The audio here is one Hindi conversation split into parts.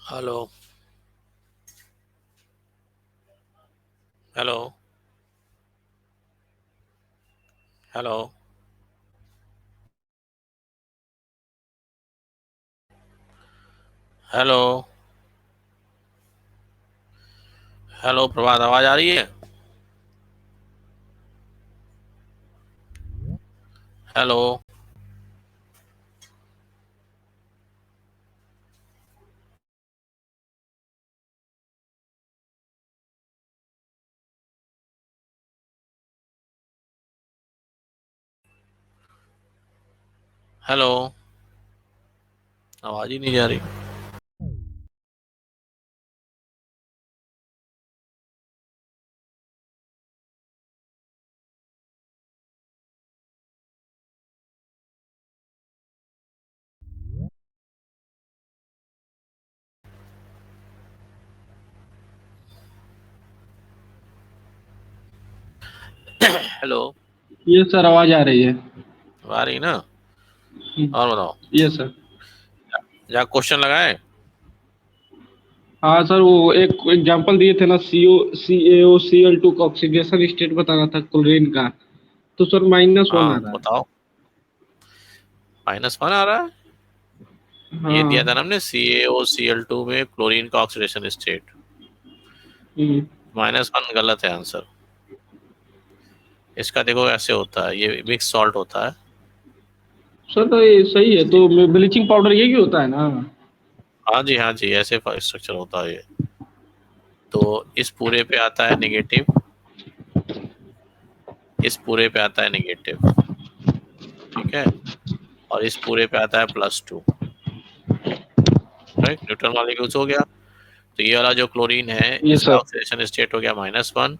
Hello. Hello. Hello. Hello. Hello Prabhat, आवाज आ रही है? हेलो। हेलो। आवाज ही नहीं जा रही। हेलो। ये सर आवाज आ रही है। आ रही ना? और बताओ। ये सर। क्या क्वेश्चन लगाए? हाँ सर, वो एक एग्जांपल दिए थे ना, CaO Cl2 का ऑक्सीडेशन स्टेट बताना था क्लोरीन का। तो सर -1 आ हाँ रहा है। बताओ। -1 आ रहा है? ये दिया था हाँ। ना हमने, CaO Cl2 में क्लोरीन का ऑक्सीडेशन स्टेट। हम्म। -1 गलत है आंसर। इसका देखो ऐसे होता है, ये मिक्स सॉल्ट होता है। सर तो ये सही है, तो ब्लीचिंग पाउडर यही होता है ना? हाँ जी, हाँ जी, ऐसे स्ट्रक्चर होता है ये। तो इस पूरे पे आता है निगेटिव, इस पूरे पे आता है निगेटिव, ठीक है। और इस पूरे पे आता है +2। राइट, न्यूट्रल मॉलिक्यूल्स हो गया। तो ये वाला जो क्लोरीन है, ये इसका सर। ऑक्सीडेशन स्टेट हो गया -1।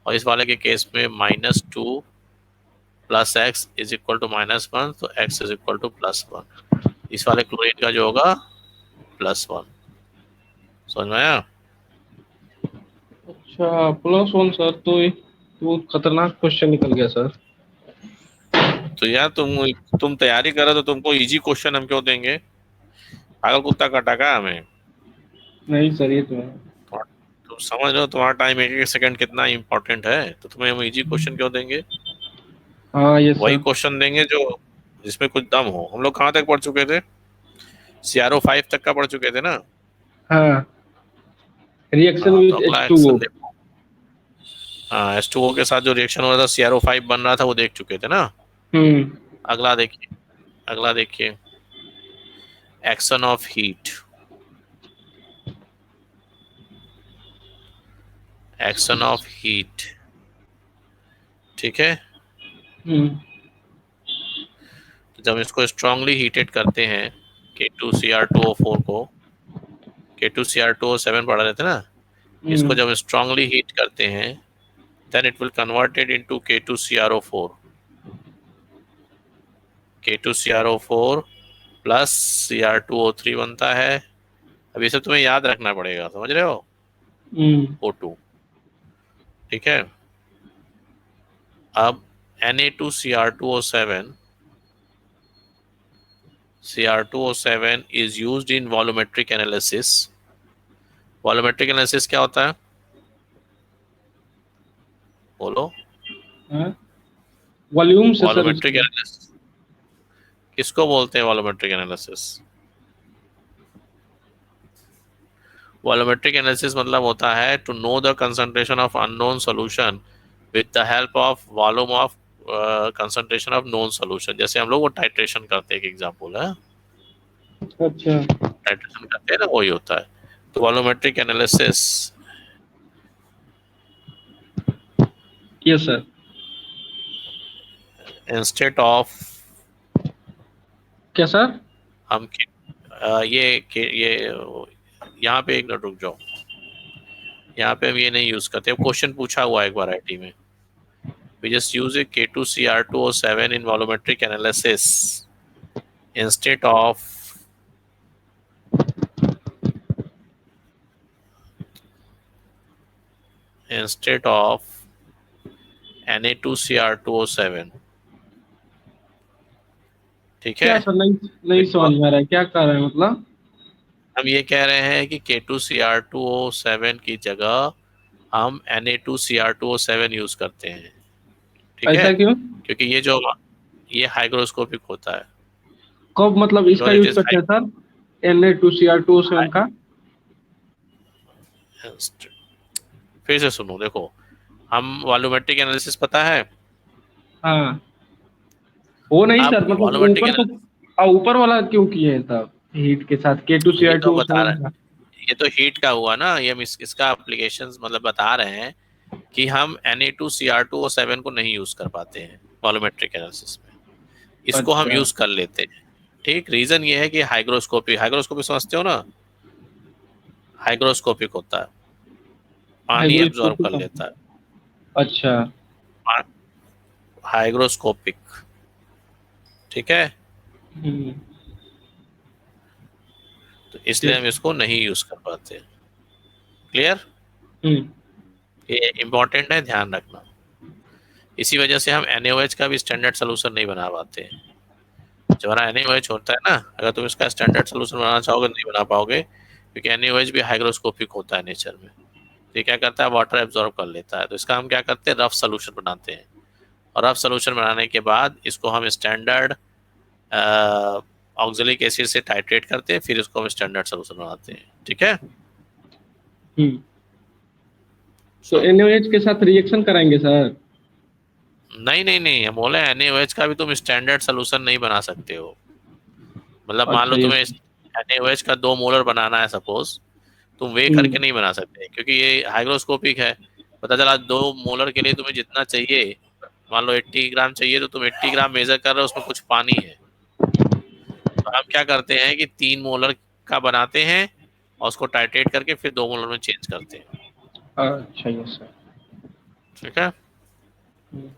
और इस वाले के केस में -2 + x इज इक्वल टू -1, तो x इज इक्वल टू +1। इस वाले क्लोरीन का जो होगा +1। समझ में आया? अच्छा, +1 सर, तो खतरनाक क्वेश्चन निकल गया सर। तो यार तुम तैयारी करो तो तुमको इजी क्वेश्चन हम क्यों देंगे? पागल कुत्ता काटा का हमें? नहीं सर, ये तो है। तुम समझ रहे हो तुम्हारा टाइम एक एक सेकंड कितना इंपॉर्टेंट है, तो तुम्हें हम इजी क्वेश्चन क्यों देंगे? हाँ ये वही सर। क्वेश्चन देंगे जो जिसमें कुछ दम हो। हम लोग कहाँ तक पढ़ चुके थे? CRO5 तक का पढ़ चुके थे ना? हाँ, रिएक्शन हाँ, तो विथ अगला H2O। एक्शन देखो। हाँ, H2O के साथ जो रिएक्शन हो रहा था, CRO5 बन रहा था, वो देख चुके थे ना? हम्म। अगला देखिए। अगला देखिए, action of heat. Action of heat, ठीक है। हम्म। तो जब इसको स्ट्रांगली हीटेड करते हैं, K2Cr2O4 को, K2Cr2O7 पढ़ा रहे थे ना, इसको हम्म। जब स्ट्रांगली हीट करते हैं, then it will converted into K2Cr4। K2Cr4 plus Cr2O3 बनता है। अब ये सब तुम्हें याद रखना पड़ेगा, समझ रहे हो? हम्म। O2, ठीक है। अब Na2Cr2O7, Cr2O7 is used in volumetric analysis। Volumetric analysis क्या होता है? बोलो। वॉल्यूम से सर वॉल्यूमेट्रिक इसका। एनालिसिस किसको बोलते हैं? वॉल्यूमेट्रिक एनालिसिस, वॉल्यूमेट्रिक एनालिसिस मतलब होता है to know the concentration of unknown solution with the help of volume of concentration of known solution. जैसे हम लोग वो टाइट्रेशन करते हैं, एक एग्जांपल है, अच्छा। टाइट्रेशन करते हैं ना, वही होता है। तो volumetric analysis, yes sir. Instead of क्या सर? हम ये यहाँ पे एक मिनट रुक जाओ। यहाँ पे हम ये नहीं यूज करते, क्वेश्चन पूछा हुआ है एक वैरायटी में। We just use a K2Cr2O7 in volumetric analysis instead of instead of Na2Cr2O7, ठीक है। क्या सर, नहीं नहीं समझ में आ रहा है, क्या कर रहे हैं मतलब? हम ये कह रहे हैं कि K2Cr2O7 की जगह हम Na2Cr2O7 यूज करते हैं, ठीक है, ऐसा क्यों? क्योंकि ये हाइग्रोस्कोपिक होता है। कब मतलब इसका बिकॉज इट यूज इज करते हैं सर, Na2Cr2O7 का? फिर से सुनो, देखो, हम वॉल्यूमेट्रिक एनालिसिस पता है। हाँ, वो नहीं अब सर, मतलब वॉल्यूमेट्रिक ऊपर तो ऊपर वाला क्यों किए हैं तब हीट के साथ के टू सी ये आर तो टू बता सेवन रहे का? ये तो हीट का हुआ ना, ये हम इसका एप्लीकेशंस मतलब बता रहे हैं कि हम Na2Cr2O7 को नहीं यूज कर पाते हैं वॉल्यूमेट्रिक एनालिसिस में, इसको हम अच्छा। यूज कर लेते हैं। ठीक, रीजन ये है कि हाइग्रोस्कोपी हाइग्रोस्कोपी समझते हो ना, हाइग्रोस्कोपिक होता है, पानी एब्जॉर्ब हाइग्रोस्कोपिक कर का? लेता है। अच्छा। हाइग्रोस्कोपिक, ठीक है, हम्म। तो इसलिए ठीक। हम इसको नहीं यूज कर पाते। क्लियर? हम्म। ये इंपॉर्टेंट है, ध्यान रखना। इसी वजह से हम NaOH का भी स्टैंडर्ड सोल्यूशन नहीं बना पाते हैं। जो हमारा NaOH होता है ना, अगर तुम इसका स्टैंडर्ड सोल्यूशन बनाना चाहोगे नहीं बना पाओगे, क्योंकि NaOH भी हाइग्रोस्कोपिक होता है नेचर में। तो ये क्या करता है, वाटर एब्जॉर्ब कर लेता है। तो इसका हम क्या करते हैं, रफ सोल्यूशन बनाते हैं, और रफ सोल्यूशन बनाने के बाद इसको हम स्टैंडर्ड ऑक्जेलिक एसिड से टाइट्रेट करते हैं, फिर इसको हम स्टैंडर्ड सोल्यूशन बनाते हैं, ठीक है। हम्म। तो चलो, NaOH के साथ रिएक्शन कराएंगे सर? नहीं नहीं नहीं, हम बोले NaOH का भी तुम स्टैंडर्ड सोल्यूशन नहीं बना सकते हो। मतलब मान लो अच्छा, ये तुम्हें NaOH का 2 मोलर बनाना है सपोज, तुम वे करके हम्म। नहीं बना सकते, क्योंकि ये हाइग्रोस्कोपिक है। पता चला 2 मोलर के लिए तुम्हें जितना चाहिए, मान लो 80 ग्राम चाहिए, तो तुम 80 ग्राम मेजर कर रहे हो, उसमें कुछ पानी है। तो हम क्या करते हैं कि 3 मोलर का बनाते हैं, और उसको टाइट्रेट करके फिर 2 मोलर में चेंज करते हैं, अच्छा, ये सर। ठीक है। हम्म।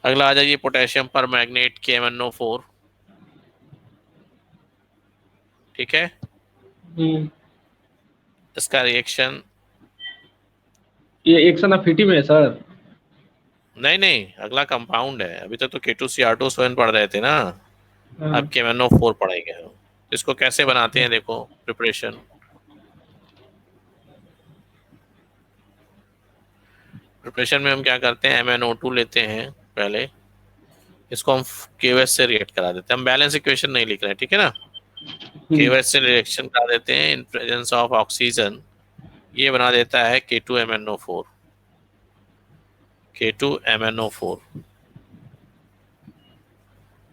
अगला आ जाइए, पोटेशियम पर मैग्नेट KMnO4, ठीक है। हम्म। इसका रिएक्शन, ये एक्शन एफिनिटी में है सर? नहीं नहीं, अगला कंपाउंड है। अभी तक तो K2Cr2SO पढ़ रहे थे ना, अब हाँ। KMnO4 पढ़ेंगे। इसको कैसे बनाते हैं, देखो प्रिपरेशन। प्रिपरेशन में हम क्या करते हैं, MnO2 लेते हैं पहले, इसको हम KOH से रिएक्ट करा देते हैं। हम बैलेंस इक्वेशन नहीं लिख रहे हैं, ठीक है ना। हम्म। KOH से रिएक्शन करा देते हैं इन प्रेजेंस ऑफ ऑक्सीजन, ये बना देता है K2MnO4, K2MnO4,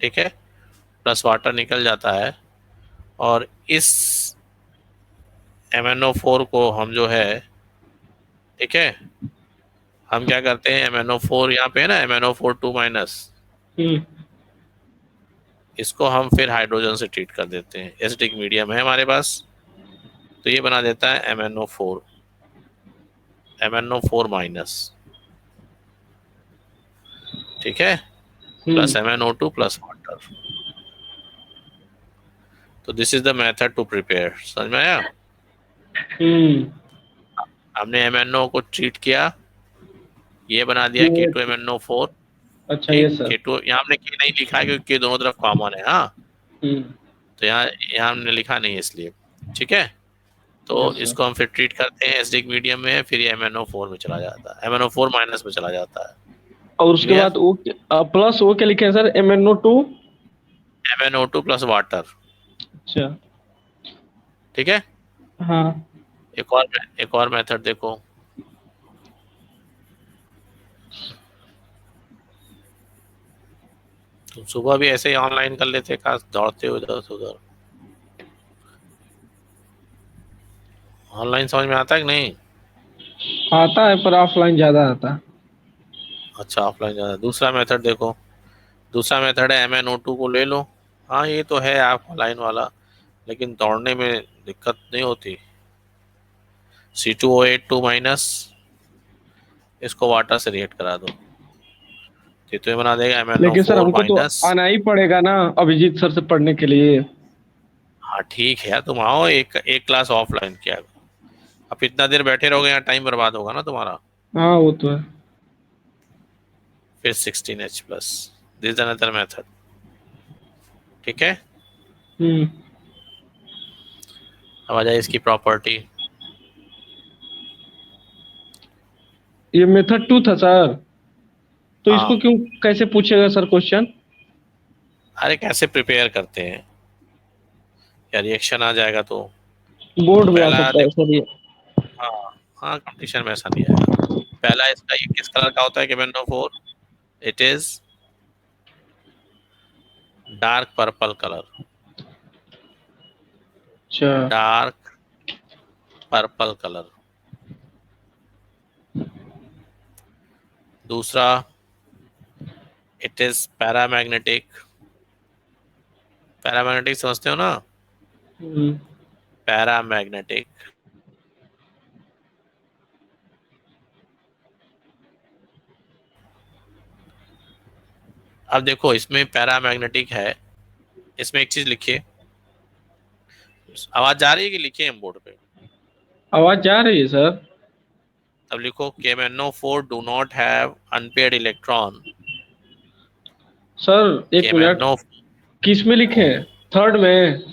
ठीक है, प्लस वाटर निकल जाता है। और इस MnO4 को हम जो है, ठीक है, हम क्या करते हैं, MnO4 यहाँ पे है ना, MnO4 2-, हम्म। इसको हम फिर हाइड्रोजन से ट्रीट कर देते हैं, एसिडिक मीडियम है हमारे पास, तो ये बना देता है MnO4, ठीक है, plus hmm. MnO2 plus water. तो this is the method to prepare, समझ में आया। हम्म। हमने MnO को ट्रीट किया, ये बना दिया ये- K2MnO4। अच्छा, ये ठीक, सर। K2 यहाँ हमने K नहीं लिखा है, क्योंकि K दोनों तरफ कॉमन है, हाँ। हम्म। तो यहाँ यहाँ हमने लिखा नहीं है इसलिए, ठीक है। तो यस सर। इसको हम फिर ट्रीट करते हैं एसिडिक मीडियम में, फिर ये MnO4 में चला जाता है, MnO4- में चला जाता है। और उसके क्लियर? बाद वो प्लस वो क्या लिखे हैं sir, MnO2? MnO2 plus water, अच्छा। ठीक है। हाँ। एक और मेथड देखो। तुम सुबह भी ऐसे ही ऑनलाइन कर लेते, कहा दौड़ते हो इधर से उधर। ऑनलाइन समझ में आता है कि नहीं? आता है पर ऑफलाइन ज्यादा आता है। अच्छा, ऑफलाइन ज्यादा। दूसरा मेथड देखो, दूसरा मेथड है MnO2 को ले लो। हाँ, ये तो है आप ऑनलाइन वाला, लेकिन दौड़ने में दिक्कत नहीं होती। C2O8 2-, इसको वाटर से रिएक्ट करा दो, तो ये बना देगा लेकिन सर हमको तो MnO4-। आना ही पड़ेगा ना अभिजीत सर से पढ़ने के लिए। हाँ ठीक है यार, तुम आओ, एक एक क्लास ऑफलाइन किया करो। अब इतना देर बैठे रहोगे यहाँ, टाइम बर्बाद होगा ना तुम्हारा। हाँ, वो तो है। फिर 16H+, दिस अनदर मेथड, ठीक है। हम्म। अब आ जाए इसकी प्रॉपर्टी। ये मेथड 2 था सर, तो इसको हाँ, क्यों, कैसे पूछेगा सर क्वेश्चन? अरे कैसे प्रिपेयर करते हैं, या रिएक्शन आ जाएगा तो बोर्ड में आ पहला सकता है देखो। सर ये। हाँ, हाँ, कंपटीशन में ऐसा नहीं आएगा। पहला इसका ये किस कलर का होता है KMnO4? It is dark purple colour. अच्छा। Dark purple colour. दूसरा, इट इज पैरामैग्नेटिक। पैरामैग्नेटिक समझते हो ना? हम्म। पैरामैग्नेटिक। अब देखो इसमें पैरामैग्नेटिक है, इसमें एक चीज लिखिए। आवाज जा रही है कि लिखिए हम बोर्ड पे? आवाज जा रही है सर। अब लिखो KMnO4 do not have unpaired electron. Sir एक मिनट, KMnO किस में लिखे हैं? थर्ड में?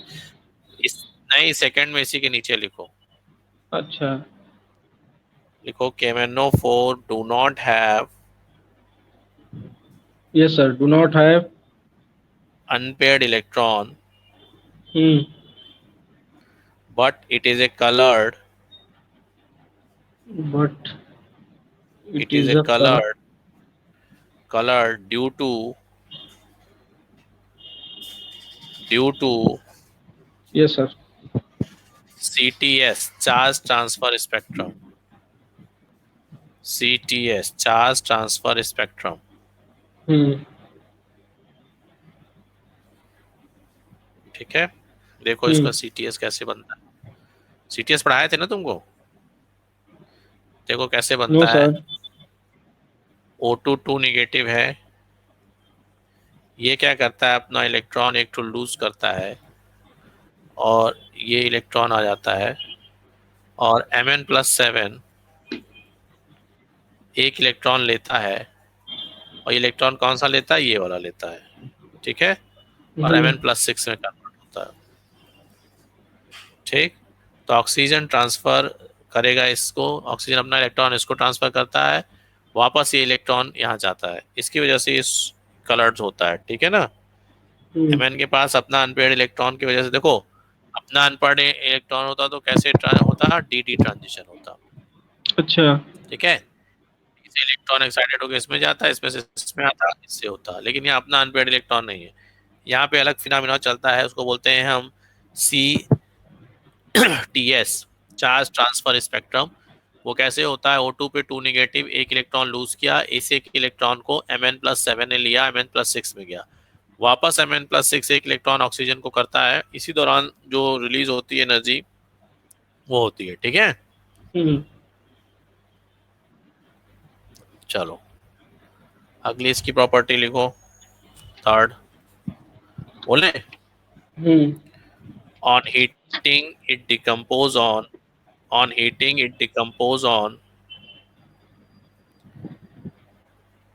इस नहीं, सेकंड में इसी के नीचे लिखो। अच्छा। लिखो KMnO4 do not have yes sir, do not have. Unpaired electron, hmm. but it is a colored, but it it is is a a colour. color due to yes sir. CTS, charge transfer spectrum। CTS, charge transfer spectrum। हम्म। ठीक है, देखो इसका हम्म। CTS कैसे बनता है। CTS पढ़ाए थे ना तुमको? देखो कैसे नो बनता है। सर। O2 निगेटिव है, ये क्या करता है, अपना इलेक्ट्रॉन एक टू लूज करता है, और ये इलेक्ट्रॉन आ जाता है, और Mn+7 एक इलेक्ट्रॉन लेता है, और ये इलेक्ट्रॉन कौन सा लेता है, ये वाला लेता है। ठीक है, और Mn+6 में कन्वर्ट होता है। ठीक, तो ऑक्सीजन ट्रांसफर करेगा इसको, ऑक्सीजन अपना इलेक्ट्रॉन इसको ट्रांसफर करता है, वापस ये इलेक्ट्रॉन यहाँ जाता है, इसकी वजह से इस कलर्ड होता है। ठीक है ना? हम्म। Mn के पास अपना अनपेयर्ड इलेक्ट्रॉन की वजह से, देखो अपना अनपेयर्ड इलेक्ट्रॉन होता तो कैसे होता, डी ट्रांजिशन होता। अच्छा। ठीक है, इससे इलेक्ट्रॉन एक्साइटेड होकर इसमें जाता है, इसमें से इसमें आता, इससे होता, लेकिन यहाँ अपना अनपेयर्ड इलेक्ट्रॉन नहीं है। यहाँ पे अलग फिनोमिना चलता है, उसको बोलते हैं हम CTS, चार्ज ट्रांसफर स्पेक्ट्रम। वो कैसे होता है, O2 पे 2 निगेटिव एक इलेक्ट्रॉन लूज किया, इस एक इलेक्ट्रॉन को Mn+7 ने लिया, Mn+6 में गया, वापस Mn+6 एक इलेक्ट्रॉन ऑक्सीजन को करता है, इसी दौरान जो रिलीज होती है एनर्जी वो होती है। ठीक है, हम्म। चलो अगली इसकी प्रॉपर्टी लिखो, थर्ड। बोले, हम्म। on heating it decompose on heating it decompose on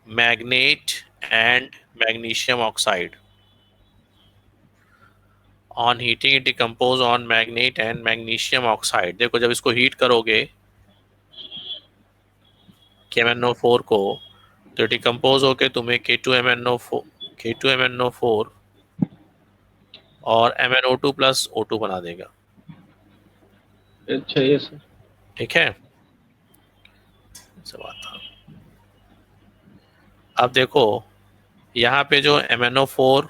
magnate and magnesium oxide। on heating it decompose on magnate and magnesium oxide। देखो जब इसको हीट करोगे KMnO4 को, तो डिकम्पोज होके तुम्हें K2MnO4 और MnO2+O2 बना देगा। अच्छा। Yes sir. ठीक है, सब आता। अब देखो यहाँ पे जो MnO4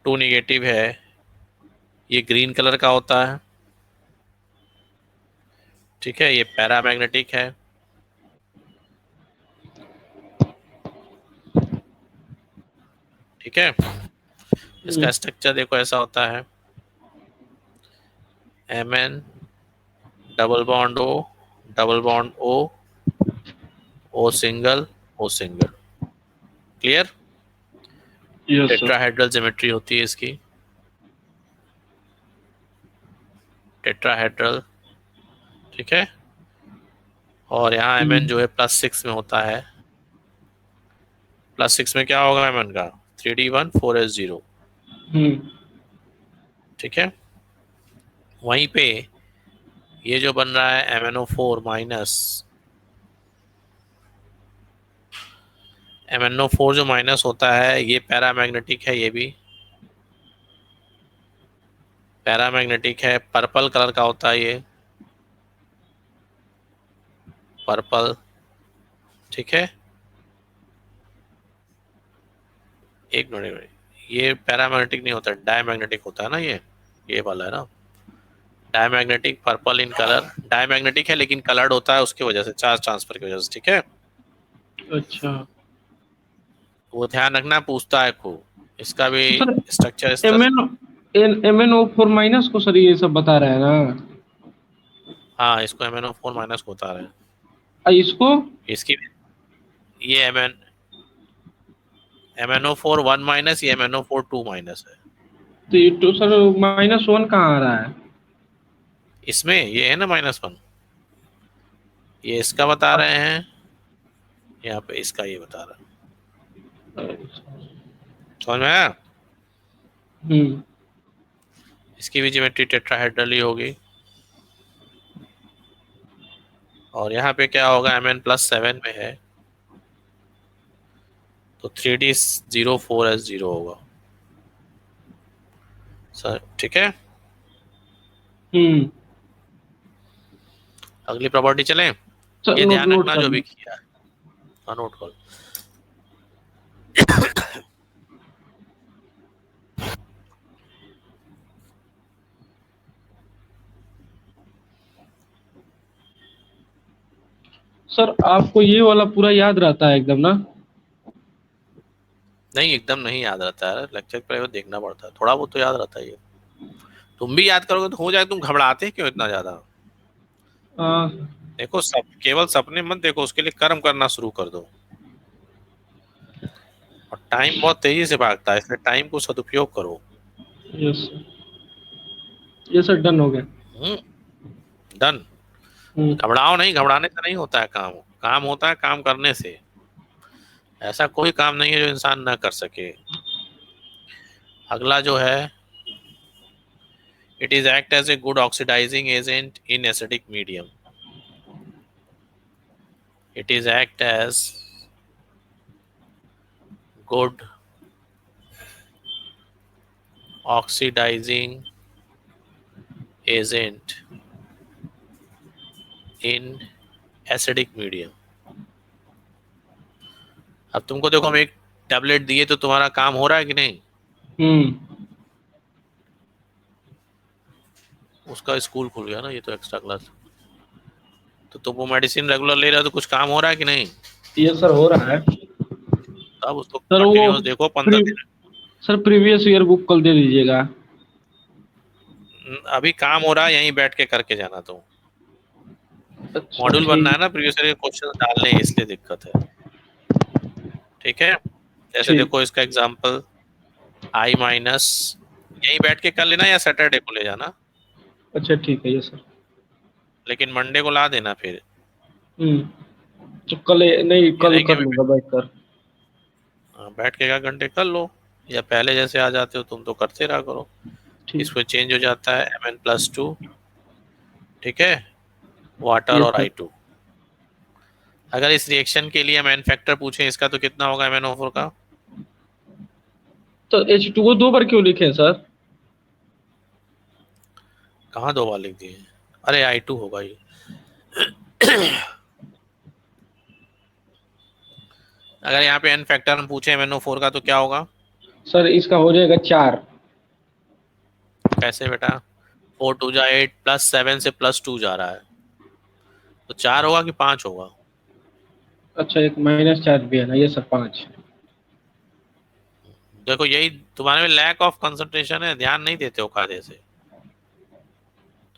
निगेटिव है, ये ग्रीन कलर का होता है। ठीक है, ये पैरामैग्नेटिक है। ठीक है, इसका स्ट्रक्चर देखो ऐसा होता है, Mn double bond O, double bond O, O single, O single. Clear? Yes sir. Tetrahedral geometry होती है इसकी, टेट्राहेड्रल। ठीक है, और यहाँ Mn जो है +6 में होता है। +6 में क्या होगा Mn का, 3d1 4s0। हम्म। ठीक है, वहीं पे ये जो बन रहा है MnO4 माइनस, MnO4 जो माइनस होता है ये पैरामैग्नेटिक है, ये भी पैरामैग्नेटिक है, पर्पल कलर का होता है ये, पर्पल। ठीक है, एक मिनट, ये पैरामैग्नेटिक नहीं होता, डायमैग्नेटिक होता है ना, ये वाला है ना, diamagnetic, purple in colour, diamagnetic है लेकिन कलर्ड होता है उसकी वजह से, चार्ज ट्रांसफर की वजह से। ठीक है, अच्छा। वो ध्यान रखना, पूछता है खूब, इसका भी तो सर स्ट्रक्चर इस तरह एम से। एन MnO4 माइनस को सर ये सब बता रहे हैं ना? हाँ, इसको MnO4 माइनस को बता रहे हैं, इसको? इसकी ये MnO4 1 माइनस, ये MnO4 2 माइनस है। तो ये तो सर -1 कहाँ आ रहा है? इसमें ये है ना -1, ये इसका बता रहे हैं, यहाँ पे इसका ये बता रहा है। समझ में आया? हम्म। इसकी भी ज्योमेट्री टेट्राहेड्रल ही होगी। और यहाँ पे क्या होगा, Mn+7 में है तो 3D04S0 होगा सर। ठीक है, हम्म। अगली प्रॉपर्टी चलें। सर ये नोट ध्यान नोट रखना कर जो भी लो। किया है, हाँ, नोट कर। सर आपको ये वाला पूरा याद रहता है एकदम ना? नहीं, एकदम नहीं याद रहता है, लेक्चर पे देखना पड़ता है, थोड़ा बहुत तो याद रहता है ये। तुम भी याद करोगे तो हो जाए, तुम घबराते क्यों इतना ज्यादा? हाँ। देखो, सब केवल सपने मत देखो, उसके लिए कर्म करना शुरू कर दो। और टाइम बहुत तेजी से भागता है, इसलिए टाइम को सदुपयोग करो। यस। ये सर डन हो गया। डन। हम्म। घबराओ नहीं, घबराने से नहीं होता है काम, काम होता है काम करने से। ऐसा कोई काम नहीं है जो इंसान ना कर सके। अगला जो है, it is act as a good oxidizing agent in acidic medium. It is act as good oxidizing agent in acidic medium. अब तुमको देखो, हम एक टैबलेट दिए तो तुम्हारा काम हो रहा है कि नहीं? हम्म। उसका स्कूल खुल गया ना, ये तो एक्स्ट्रा क्लास। तो तुम वो मेडिसिन रेगुलर ले रहे हो तो कुछ काम हो रहा है कि नहीं? ये सर हो रहा है। तब उसको सर वो कंटिन्यूस देखो 15 दिन। सर प्रीवियस ईयर बुक कल दे दीजिएगा। अभी काम हो रहा है, यहीं बैठ के करके जाना। तो अच्छा मॉड्यूल बनना ठीक। है ना, प्रीवियस ईयर के क्वेश्चन डालने हैं, इसलिए दिक्कत है। ठीक है, जैसे ठीक। देखो इसका एग्जांपल I-, यहीं बैठ के कर लेना या सैटरडे को ले जाना, अच्छा ठीक है ये सर। लेकिन मंडे को ला देना फिर। हम्म। तो कल नहीं, ये कल नहीं कि कर लूंगा बैठ कर। बैठ के 1 घंटे कर लो, या पहले जैसे आ जाते हो तुम तो करते रहा करो। ठीक। इसमें चेंज हो जाता है Mn+2। ठीक है, वाटर ये और सर। I2। अगर इस रिएक्शन के लिए मैन फैक्टर पूछे इसका तो कितना होगा MnO4 का? तो H2O 2 बार क्यों लिखे हैं सर? कहाँ 2 बार लिख दिए? अरे I2 होगा ये। अगर यहाँ पे एन फैक्टर हम पूछे MnO4 का तो क्या होगा? सर इसका हो जाएगा 4। कैसे बेटा? 4 × 2 = 8, +7 से +2 जा रहा है, तो 4 होगा कि 5 होगा? अच्छा एक -4 भी है ना ये सर, 5। देखो, यही तुम्हारे में लैक ऑफ कंसंट्रेशन है, ध्यान नहीं देते हो कायदे से।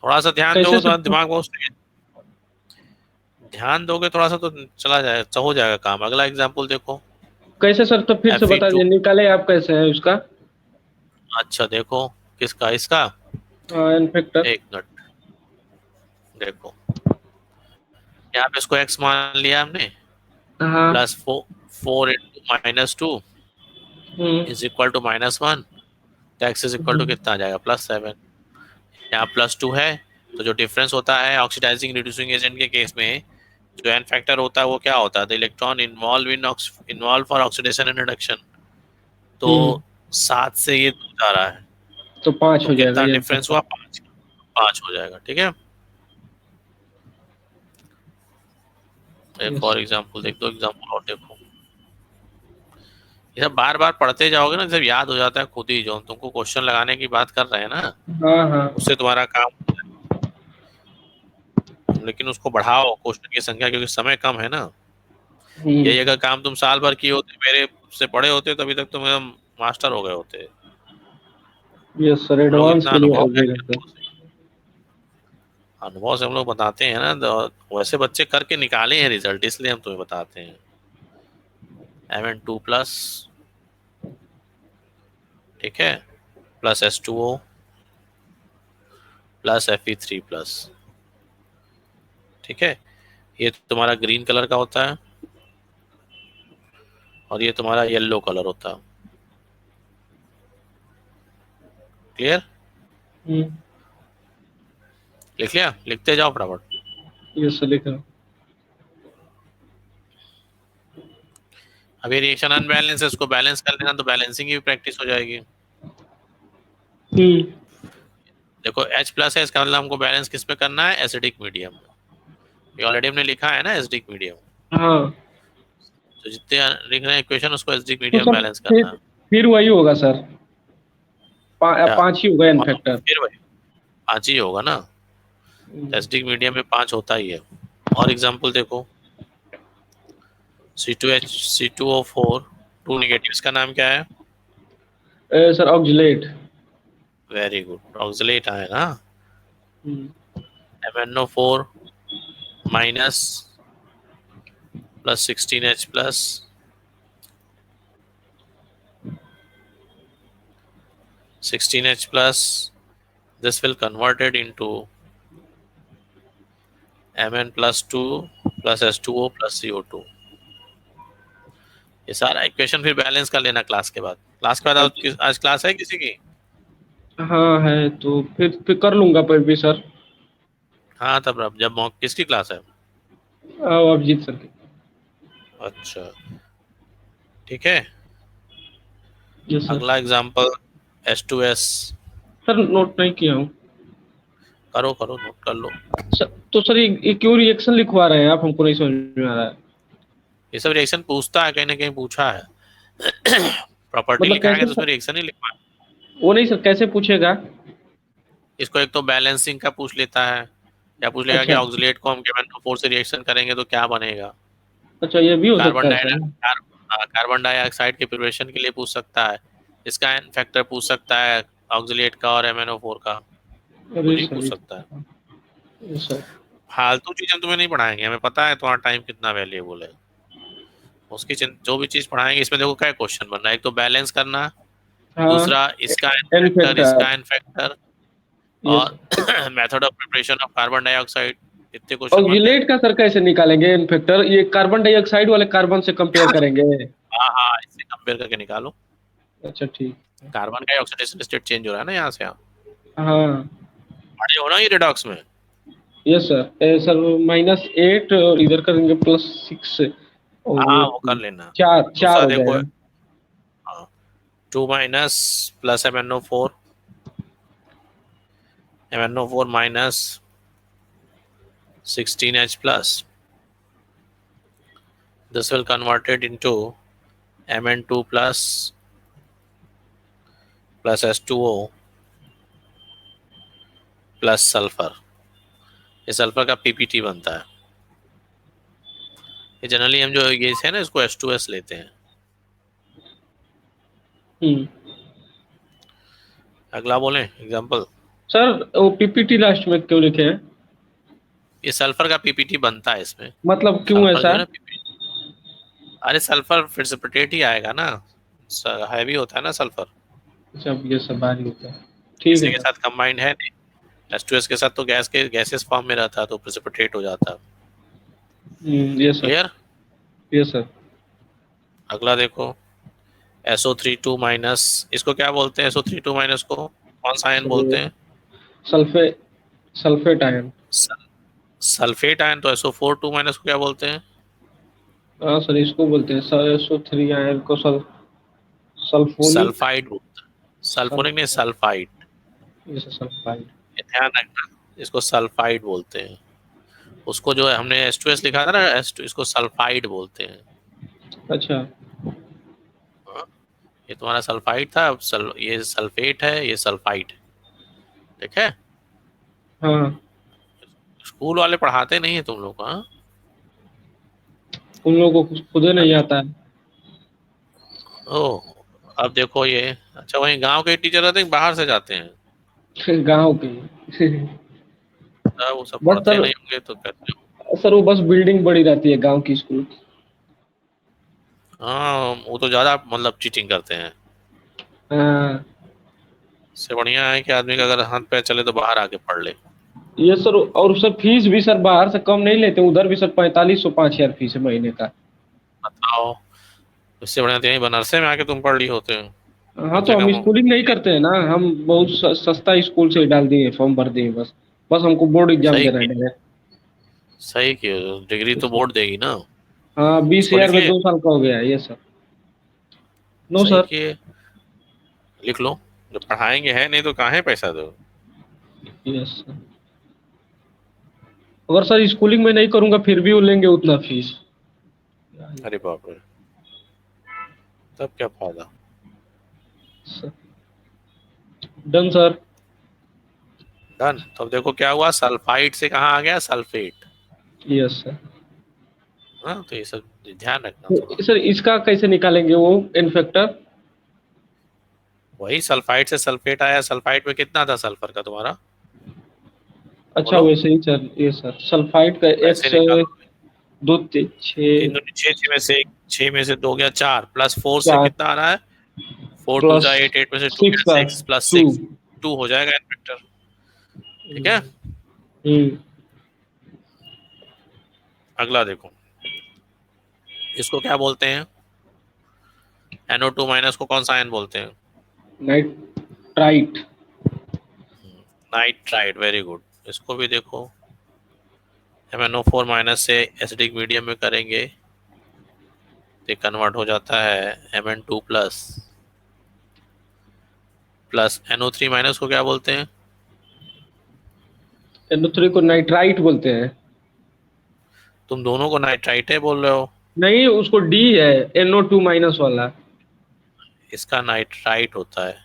थोड़ा सा ध्यान कैसे दोगे, सर? तुम्हारा दिमाग बहुत ध्यान दोगे थोड़ा सा तो चला जाएगा, हो जाएगा काम। अगला एग्जाम्पल देखो, कैसे सर, तो फिर से बता Fe2। दीजिए, निकाले आप कैसे है उसका? अच्छा देखो, किसका, इसका? इन्फेक्टर। एक मिनट, देखो यहाँ पे इसको x मान लिया हमने, हाँ। +4 × -2 हम्म। इज इक्वल टू -1, तो x इज इक्वल टू कितना आ जाएगा, +7। यहाँ +2 है, तो जो डिफरेंस होता है ऑक्सीडाइजिंग रिड्यूसिंग एजेंट के केस में, जो एन फैक्टर होता है वो क्या होता है, the electron involve for oxidation and reduction. तो हम्म। 7 से ये 2 जा रहा है, तो 5 तो हो जाएगा कितना ये डिफरेंस आंसर। हुआ, 5। 5 हो जाएगा, ठीक है। एक यस। और एग्जांपल देख दो, एग्जांपल और देखो। ये सब बार बार पढ़ते जाओगे ना, जब याद हो जाता है खुद ही। जो हम तुमको क्वेश्चन लगाने की बात कर रहे हैं ना, हाँ हाँ। उससे तुम्हारा काम, लेकिन उसको बढ़ाओ क्वेश्चन की संख्या, क्योंकि समय कम है ना। यही हम्म। अगर काम तुम साल भर किए होते, मेरे से पढ़े होते, तो अभी तक तुम एकदम मास्टर हो गए होते। यस सर, हम लोग एडवांस इतना के लिए अनुभव हो है जाएगा कि सर। अनुभव से हम लोग बताते हैं ना, तो वैसे बच्चे करके निकाले हैं रिजल्ट, इसलिए हम तुम्हें बताते हैं। Mn2+, ठीक है, प्लस H2O प्लस Fe3+, ठीक है। ये तुम्हारा ग्रीन कलर का होता है, और ये तुम्हारा येलो कलर होता है। क्लियर? हम्म। लिख लिया? लिखते जाओ फटाफट। यस सर, लिख रहा हूँ। अभी रिएक्शन अनबैलेंस है, इसको बैलेंस कर लेना, तो बैलेंसिंग की भी प्रैक्टिस हो जाएगी। हम्म। देखो H+ है, इसका मतलब हमको बैलेंस किस पे करना है, एसिडिक मीडियम में। ये ऑलरेडी हमने लिखा है ना, एसिडिक मीडियम। हाँ। तो जितने लिख रहे हैं इक्वेशन, उसको एसिडिक तो मीडियम सर बैलेंस करना फिर है। फिर वही होगा सर। क्या? 5 ही होगा इन हाँ, फैक्टर। फिर वही 5 ही होगा ना। एसिडिक मीडियम में 5 होता ही है। और एग्जांपल देखो, C2H, C2O4, 2 नेगेटिव, इसका नाम क्या है? Sir oxalate. Very good, oxalate आए ना। हम्म। MnO4- plus 16H+, 16H+, this will converted into Mn+2 plus H2O plus CO2। ये सारा इक्वेशन फिर बैलेंस कर लेना क्लास के बाद। क्लास के बाद अच्छा। आज क्लास है किसी की? हाँ है, तो फिर कर लूंगा पर भी सर। हाँ, तब जब मॉक किसकी क्लास है? आओ आप जीत सर। अच्छा, ठीक है। Yes sir. अगला एग्जांपल H2S। सर नोट नहीं किया हूँ। करो करो, नोट कर लो। सर, तो सर ये क्यों रिएक्शन लिखवा रहे हैं आप, हमको नहीं समझ में आ रहा है। ये सब रिएक्शन पूछता है, कहीं ना कहीं पूछा है। प्रॉपर्टी मतलब लिखा है कैसे तो उसमें सर? रिएक्शन ही लिखा है। वो नहीं सर, कैसे पूछेगा? इसको एक तो बैलेंसिंग का पूछ लेता है, या पूछ लेगा कि अच्छा। ऑक्सलेट को हम KMnO4 से रिएक्शन करेंगे तो क्या बनेगा। अच्छा, ये भी हो सकता कार्बन है डाइ सर। कार्बन डाइऑक्साइड के प्रिपरेशन के लिए पूछ सकता है। इसका एन फैक्टर पूछ सकता है, ऑक्सलेट का और MnO4 का। अरे कुछ भी सर, पूछ सकता है। ये सर। फालतू चीज हम तुम्हें नहीं पढ़ाएंगे, हमें पता है तुम्हारा टाइम कितना वैल्यूएबल है। जो भी चीज पढ़ाएंगे, इसमें देखो क्या क्वेश्चन बन रहा है। एक तो बैलेंस करना, हाँ। दूसरा इसका एन एन फैक्टर, फैक्टर। इसका एन फैक्टर, यस। और method of preparation of carbon dioxide. इतने क्वेश्चन बन गए। ऑक्जिलेट का सर कैसे निकालेंगे इन फैक्टर? ये कार्बन डाइऑक्साइड वाले कार्बन से कंपेयर करेंगे? हाँ हाँ, इससे कंपेयर करके निकालो। अच्छा ठीक। कार्बन का ऑक्सीडेशन स्टेट चेंज हो रहा है ना यहाँ से, यहाँ हाँ। पढ़े हो ना ये रिडॉक्स में। Yes sir. सर -8 और इधर करेंगे +6, और हाँ, ये वो कर लेना। चार चार दूसरा हो देखो, जाएगा। हाँ, 2- plus MnO4 minus 16H+, this will converted into Mn2 plus H2O plus sulphur. ये सल्फर का PPT बनता है। ये जनरली हम जो ये है ना, इसको H2S लेते हैं। हम्म। अगला बोलें एग्जांपल। सर वो पीपीटी लास्ट में क्यों लिखे हैं? ये सल्फर का PPT बनता है इसमें। मतलब क्यों सल्फर जो ऐसा? है ना PPT, अरे सल्फर प्रेसिपिटेट ही आएगा ना, हैवी होता है ना सल्फर। अच्छा, ये सब बात होता है। ठीक इसी है के सर। साथ कंबाइंड है नहीं। H2S के साथ तो गैसेस फॉर्म में रहता है, तो प्रेसिपिटेट हो जाता है। ये सर। क्लियर? ये सर। अगला देखो, SO32 माइनस, इसको क्या बोलते हैं? SO32 माइनस को कौन सा आयन बोलते सर हैं? सल्फे सल्फेट आयन। सल्फेट आयन तो SO4 2 माइनस को क्या बोलते हैं? हाँ सर, इसको बोलते हैं सर, SO3 आयन को सल्फोनिक। सल्फाइड बोलते हैं, सल्फोनिक नहीं, सल्फाइड। सल्फाइड। जैसे सल्फाइड। ये ध्यान रखना, इसको सल्फाइड बोलते हैं। उसको जो है हमने H2S लिखा था ना, S2, इसको सल्फाइड बोलते हैं। अच्छा। हाँ, ये तुम्हारा सल्फाइड था, अब ये सल्फेट है, ये सल्फाइड। ठीक है। हाँ, स्कूल वाले पढ़ाते नहीं है तुम लोग को, हाँ? उन लोगों को खुद ही नहीं आता ओह, अब देखो ये, अच्छा वही गांव के टीचर रहते हैं, बाहर से जाते हैं? है। गांव के। वो सब बस पढ़ते सर, नहीं होंगे तो कहते हो। सर वो बस बिल्डिंग बड़ी रहती है गांव की स्कूल की। हाँ, वो तो ज्यादा मतलब चीटिंग करते हैं। हाँ। इससे बढ़िया है कि आदमी का अगर हाथ पैर चले तो बाहर आके पढ़ ले। ये सर, और सर फीस भी सर बाहर से कम नहीं लेते, उधर भी सर 4500 5000 फीस है महीने का। बताओ, इससे बढ़िया तो यहीं बनारसे में आके तुम पढ़ ली होते हो, हाँ, कम तो से हम कम। स्कूलिंग नहीं करते हैं ना, हम बहुत सस्ता स्कूल से डाल दिए, फॉर्म भर दिए बस। बस हमको बोर्ड एग्जाम सही देना है की, डायरेक्ट। सही की, डिग्री तो बोर्ड देगी ना। हाँ, बीस इसको हजार लिख में लिए? 2 साल का हो गया है ये सर। नो सही सर। किए, लिख लो। जब पढ़ाएंगे है नहीं तो काहे पैसा दो। Yes sir. अगर सर स्कूलिंग में नहीं करूंगा फिर भी वो लेंगे उतना फीस। अरे बाप रे, तब क्या फायदा। Done sir. डन। तो अब देखो क्या हुआ, सल्फाइड से कहाँ आ गया, सल्फेट। Yes sir. हाँ, तो ये सब ध्यान रखना थोड़ा। तो सर इसका कैसे निकालेंगे वो इन्फेक्टर? वही सल्फाइड से सल्फेट आया, सल्फाइड में कितना था सल्फर का तुम्हारा? अच्छा, बोलो। वैसे ही सर, ये सर सल्फाइड का वैसे एक्स निकालो। दो छः। तीन दूनी छः, छः में से एक, छः में से दो गया चार, प्लस फोर से चार कितना आ रहा है? फोर टू प्लस जा एट, एट में से टू सिक्स गया का six, plus two. Six, two हो जाएगा इन्फेक्टर। ठीक है। हम्म। अगला देखो, इसको क्या बोलते हैं? NO2 माइनस को कौन सा आयन बोलते हैं? नाइट्राइट। Nitride, very good. इसको भी देखो, MnO4 माइनस से एसिडिक मीडियम में करेंगे तो कन्वर्ट हो जाता है Mn2 plus. Plus NO3 minus को क्या बोलते हैं? NO3 को नाइट्राइट बोलते हैं। तुम दोनों को नाइट्राइट है बोल रहे हो। नहीं, उसको डी है, NO2 माइनस वाला। इसका नाइट्राइट होता है,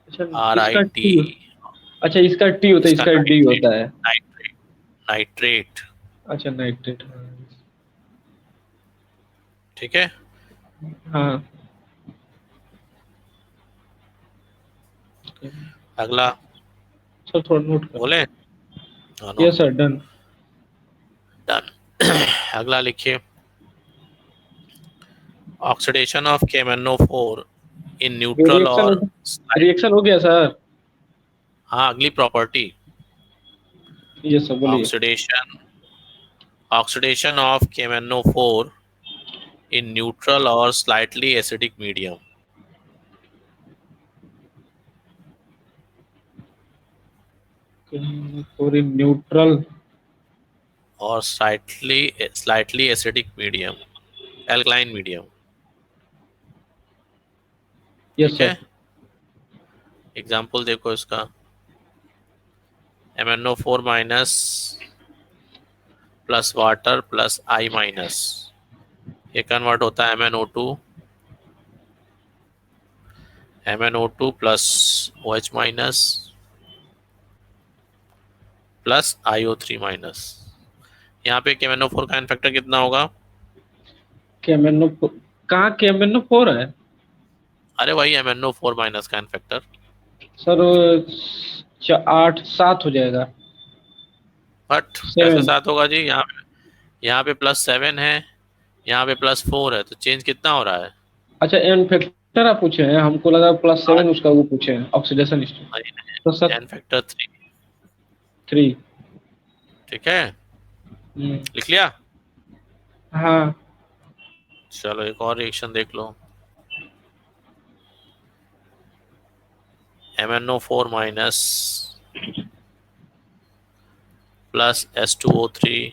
अच्छा, इसका RIT। टी। अच्छा, इसका टी होता है, इसका इसका डी नाइट्रेट, होता है। Nitrate, nitrate. अच्छा, नाइट्रेट। ठीक है। हाँ। अगला सर थोड़ा नोट कर। बोले? हाँ, यस नोट सर, करो। डन। डन। अगला लिखिए, oxidation of KMnO4 in neutral reaction और स्लाइड। रिएक्शन हो गया सर। हाँ, अगली प्रॉपर्टी, यस सर, बोलिए। Oxidation, oxidation of KMnO4 in neutral और स्लाइटली एसिडिक मीडियम। पूरी न्यूट्रल। और slightly slightly acidic medium, alkaline medium. Yes ठीक सर। है। एग्जाम्पल देखो इसका, MnO4 minus plus water plus I minus, ये कन्वर्ट होता है MnO2 plus OH minus plus IO3 minus. यहाँ पे KMnO4 का इन्फेक्टर कितना होगा? केमेनो कहाँ KMnO4 है? अरे वही MnO4 माइनस का इन्फेक्टर। सर 8 7 हो जाएगा। बट कैसे 7। साथ होगा जी? यहाँ पे +7 है, यहाँ पे +4 है, तो चेंज कितना हो रहा है? अच्छा, इन्फेक्टर आप पूछे हैं, हमको लगा +7 उसका वो पूछे हैं ऑक्सीडेशन स्टेट। तो सर इन्फेक्टर 3। 3। ठीक है, लिख लिया। हाँ। चलो एक और रिएक्शन देख लो, MnO4 माइनस प्लस S2O3।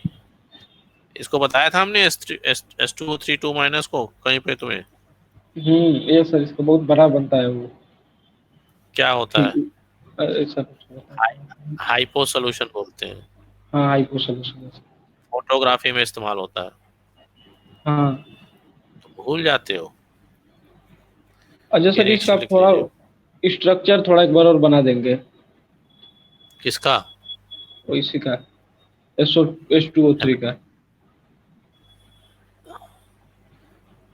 इसको बताया था हमने S2O3 2 माइनस को कहीं पे तुम्हें? ये सर इसका बहुत बड़ा बनता है वो। क्या होता है? ठीक। सर कुछ बताता हूँ। हाइपो सोल्यूशन बोलते हैं। हाँ हाइपो सोल्यूशन। फोटोग्राफी में इस्तेमाल होता है। हाँ। तो भूल जाते हो। अच्छा ये सर इसका रिएक्शन लिख थोड़ा लीजिए। स्ट्रक्चर थोड़ा एक बार और बना देंगे। किसका? वो इसी का S2O3 का।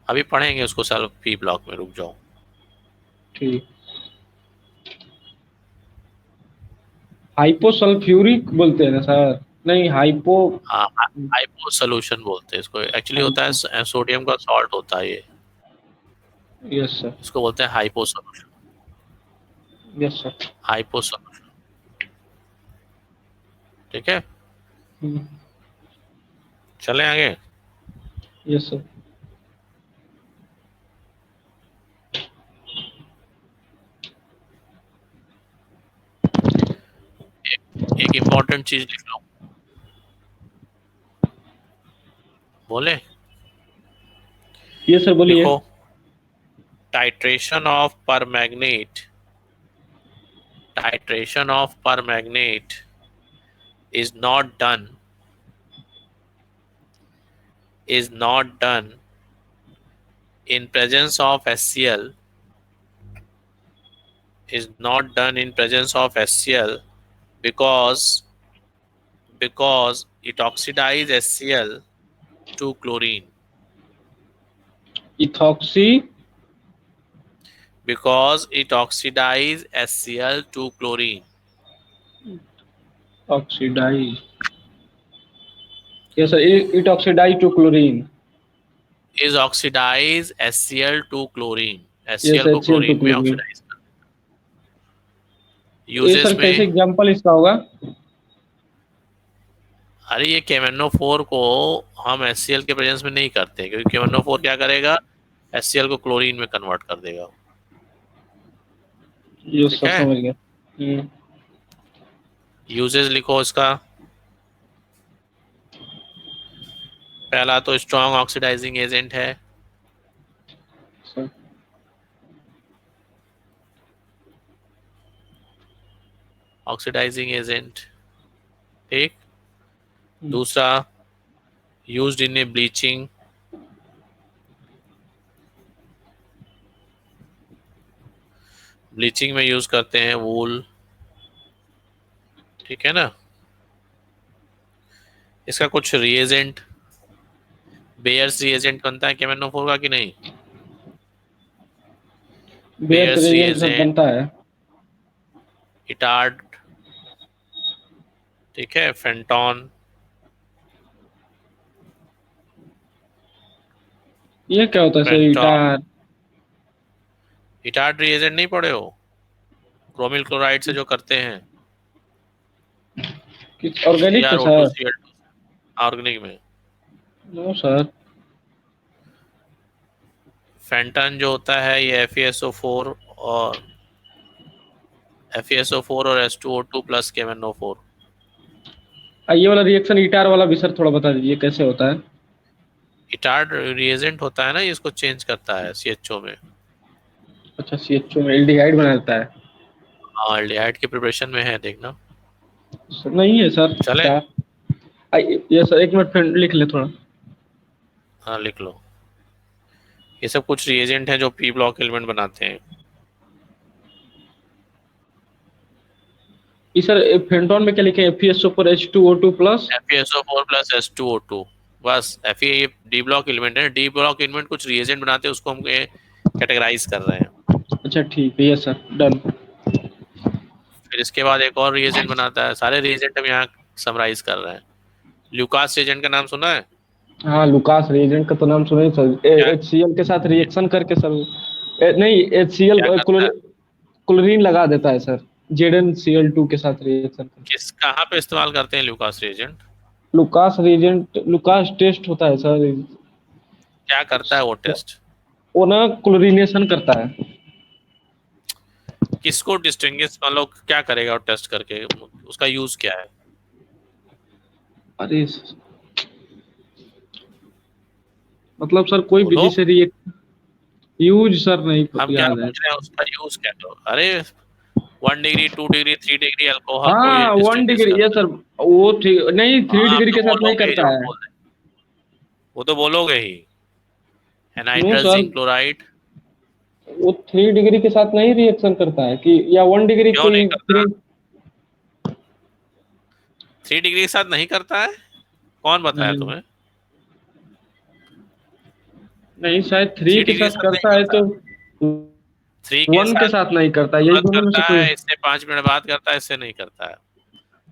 अभी पढ़ेंगे उसको सर, पी ब्लॉक में, रुक जाओ। ठीक। हाइपोसल्फ्यूरिक बोलते हैं ना सर? नहीं हाइपो। हाँ, हाइपो सोल्यूशन बोलते हैं इसको। एक्चुअली होता हाइपो। है सोडियम का सॉल्ट होता है ये। Yes sir. इसको बोलते हैं hypo solution. Yes sir. Hypo solution. ठीक है, हम्म। चलें आगे। Yes sir. एक इम्पॉर्टेंट चीज लिख लो। बोले? ये सर बोलिए। लिखो, titration of permanganate is not done in presence of HCl, because it oxidizes HCl to chlorine. Ethoxy. Because it oxidizes HCl to chlorine. Oxidize. Yes sir it oxidize to chlorine. Is oxidize HCl to chlorine. Yes HCl को HCl टू क्लोरीन में क्लोरीन। ऑक्सीडाइज कर। ये यूजेस सर कैसे में, एग्जांपल इसका होगा? अरे ये KMnO4 को हम HCl के प्रेजेंस में नहीं करते, क्योंकि KMnO4 क्या करेगा, HCl को क्लोरीन में कन्वर्ट कर देगा। यस ठीक सर है, समझ गया। यूजेस लिखो इसका। पहला तो स्ट्रॉन्ग ऑक्सीडाइजिंग एजेंट है। सर। ऑक्सीडाइजिंग एजेंट, ठीक। हम्म। दूसरा, used in A bleaching. Bleaching में यूज करते हैं वूल। ठीक है ना। इसका कुछ रिएजेंट, बेयर्स रिएजेंट बनता है KMnO4 का कि नहीं? Baeyer Baeyer's reagent sir reagent, बनता है। इटार्ड, ठीक है, फेंटॉन। ये क्या होता है सर फेंटॉन, इटार? इटार्ड रिएजेंट नहीं पढ़े हो? क्रोमिल क्लोराइड से जो करते हैं, किस ऑर्गेनिक पे सर? CrO2Cl2, ऑर्गेनिक में। No sir. फेंटन जो होता है ये FeSO4 और H2O2 प्लस KMnO4। ये वाला रिएक्शन इटार वाला भी सर थोड़ा बता दीजिए कैसे होता है? इटार्ड रिएजेंट होता है ना, इसको चेंज करता है CHO में। अच्छा CHO में एल्डिहाइड बना देता है? हाँ, एल्डिहाइड की प्रिपरेशन में है, देखना। सर नहीं है सर चले, क्या? ये सर एक मिनट फ्रेंड लिख ले थोड़ा। हाँ लिख लो। ये सब कुछ रिएजेंट हैं जो पी ब्लॉक एलिमेंट बनाते हैं। ये सर फेंटोन में क्या लिखे हैं? FeSO4H2O2 plus. FeSO4 plus H2O2, बस। Fe ये डी ब्लॉक एलिमेंट है। डी ब्लॉक एलिमेंट कुछ रिएजेंट बनाते हैं, उसको हम कैटेगराइज कर रहे हैं। अच्छा ठीक है यस सर डन। फिर इसके बाद एक और रिएजेंट बनाता है। सारे रिएजेंट हम यहाँ समराइज कर रहे हैं। ल्यूकास रिएजेंट का नाम सुना है? हाँ लुकास रिएजेंट का तो नाम सुना ही सर। क्या HCl के साथ रिएक्शन करके सर नहीं HCl क्या करता है? क्लोरीन लगा देता है सर। ZnCl2 के साथ रिएक्शन करके। किस कहाँ पे इस्तेमाल करते हैं Lucas reagent? Lucas reagent Lucas test होता है सर। क्या करता है वो टेस्ट? वो ना क्लोरीनेशन करता है। किसको डिस्टिंग्विश, मतलब क्या करेगा वो टेस्ट करके? उसका यूज क्या है? अरे मतलब सर कोई बोलो, विधि से रिएक्ट यूज सर नहीं हम क्या याद है। पूछ रहे हैं उसका यूज क्या, तो अरे 1 डिग्री 2 डिग्री 3 डिग्री अल्कोहल को ये हाँ वन डिस्टिंग्विश डिग्री, ये करता सर वो ठीक नहीं, है। थ्री हाँ, आप डिग्री तो के साथ नहीं बोलोगे ही करता जब हम है। बोल रहे हैं, वो तो बोलोगे ही। No anhydrous sir, zinc chloride. वो 3 डिग्री के साथ नहीं रिएक्शन करता है कि, या 1 डिग्री क्यों नहीं कोई करता? थ्री। 3 डिग्री के साथ नहीं करता है? कौन बताया नहीं तुम्हें? नहीं, शायद थ्री थ्री के डिग्री के साथ साथ नहीं करता है करता। तो थ्री के वन के साथ साथ नहीं करता, यही तुरंत दोनों में करता से कोई। है, इससे 5 मिनट बाद करता है, इससे नहीं करता है।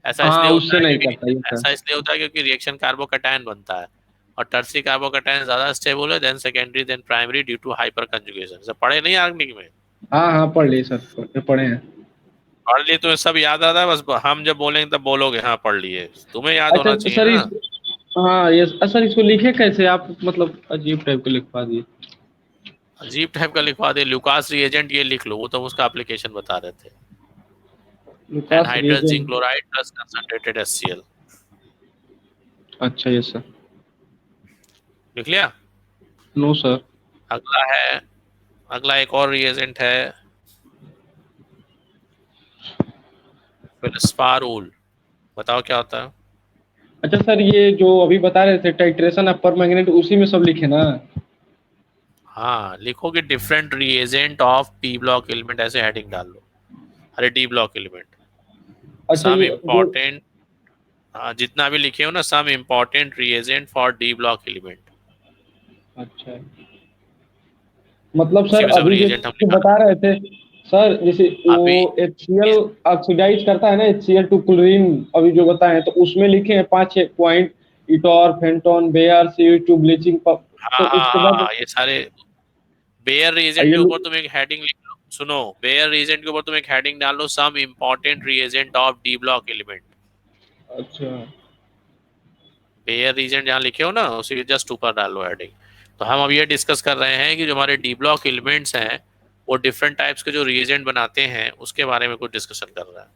ऐसा हाँ इसलिए होता उससे है नहीं क्योंकि करता ये सर। ऐसा इसलिए होता है क्योंकि रिएक्शन कार्बोकैटायन बनता है, और टर्सरी कार्बोकैटायन ज्यादा स्टेबल है than secondary than primary due to hyper conjugation. सब पढ़े नहीं आर्गेनिक में? हाँ हाँ पढ़ लिए सर, पढ़े हैं। पढ़ लिए, तुम्हें सब याद आता है, बस हम जब बोलेंगे तब बोलोगे हाँ पढ़ लिए। तुम्हें याद अच्छा होना चाहिए सर ना। हाँ ये सर, इसको लिखे कैसे आप, मतलब अजीब टाइप के लिखवा दिए। अजीब टाइप का लिखवा दे, लुकास रिएजेंट ये लिख लो, वो तो उसका एप्लीकेशन बता रहे थे। Lucas anhydrous zinc reagent. Chloride plus concentrated HCl। अच्छा ये सर। लिख लिया? No sir. अगला है, अगला एक और रिएजेंट है, फेल्सपारोल। बताओ क्या होता है? अच्छा सर, ये जो अभी बता रहे थे टाइट्रेशन ऑफ परमैंगनेट, उसी में सब लिखे ना। हाँ, लिखो कि different reagent of P block element, ऐसे हेडिंग डाल लो। अरे डी ब्लॉक एलिमेंट, अच्छा सम ये जो, इम्पोर्टेंट, जितना भी लिखे हो ना, some important reagent for d block element, अच्छा मतलब उसी सर में सब अभी जो रिएजेंट हम जो निकाल बता रहे थे सर, जैसे वो अभी। HCl ऑक्सीडाइज करता है ना, HCl टू क्लोरीन, अभी जो बताए हैं तो उसमें लिखे हैं 5-6 पॉइंट, इटोर फेंटोन बेयर CO2 ब्लीचिंग, तो हाँ हाँ उसके हाँ बाद हाँ, ये सारे बेयर रिएजेंट ये के ऊपर तुम एक हेडिंग लिख लो। सुनो, बेयर रिएजेंट के ऊपर तुम एक हेडिंग डाल लो, some important reagent of D block element. अच्छा बेयर रीजन जहाँ लिखे हो ना, उसी के जस्ट ऊपर डालो हेडिंग। तो हम अब ये डिस्कस कर रहे हैं कि जो हमारे डी ब्लॉक एलिमेंट्स हैं, वो डिफरेंट टाइप्स के जो रिएजेंट बनाते हैं उसके बारे में कुछ डिस्कशन कर रहा है।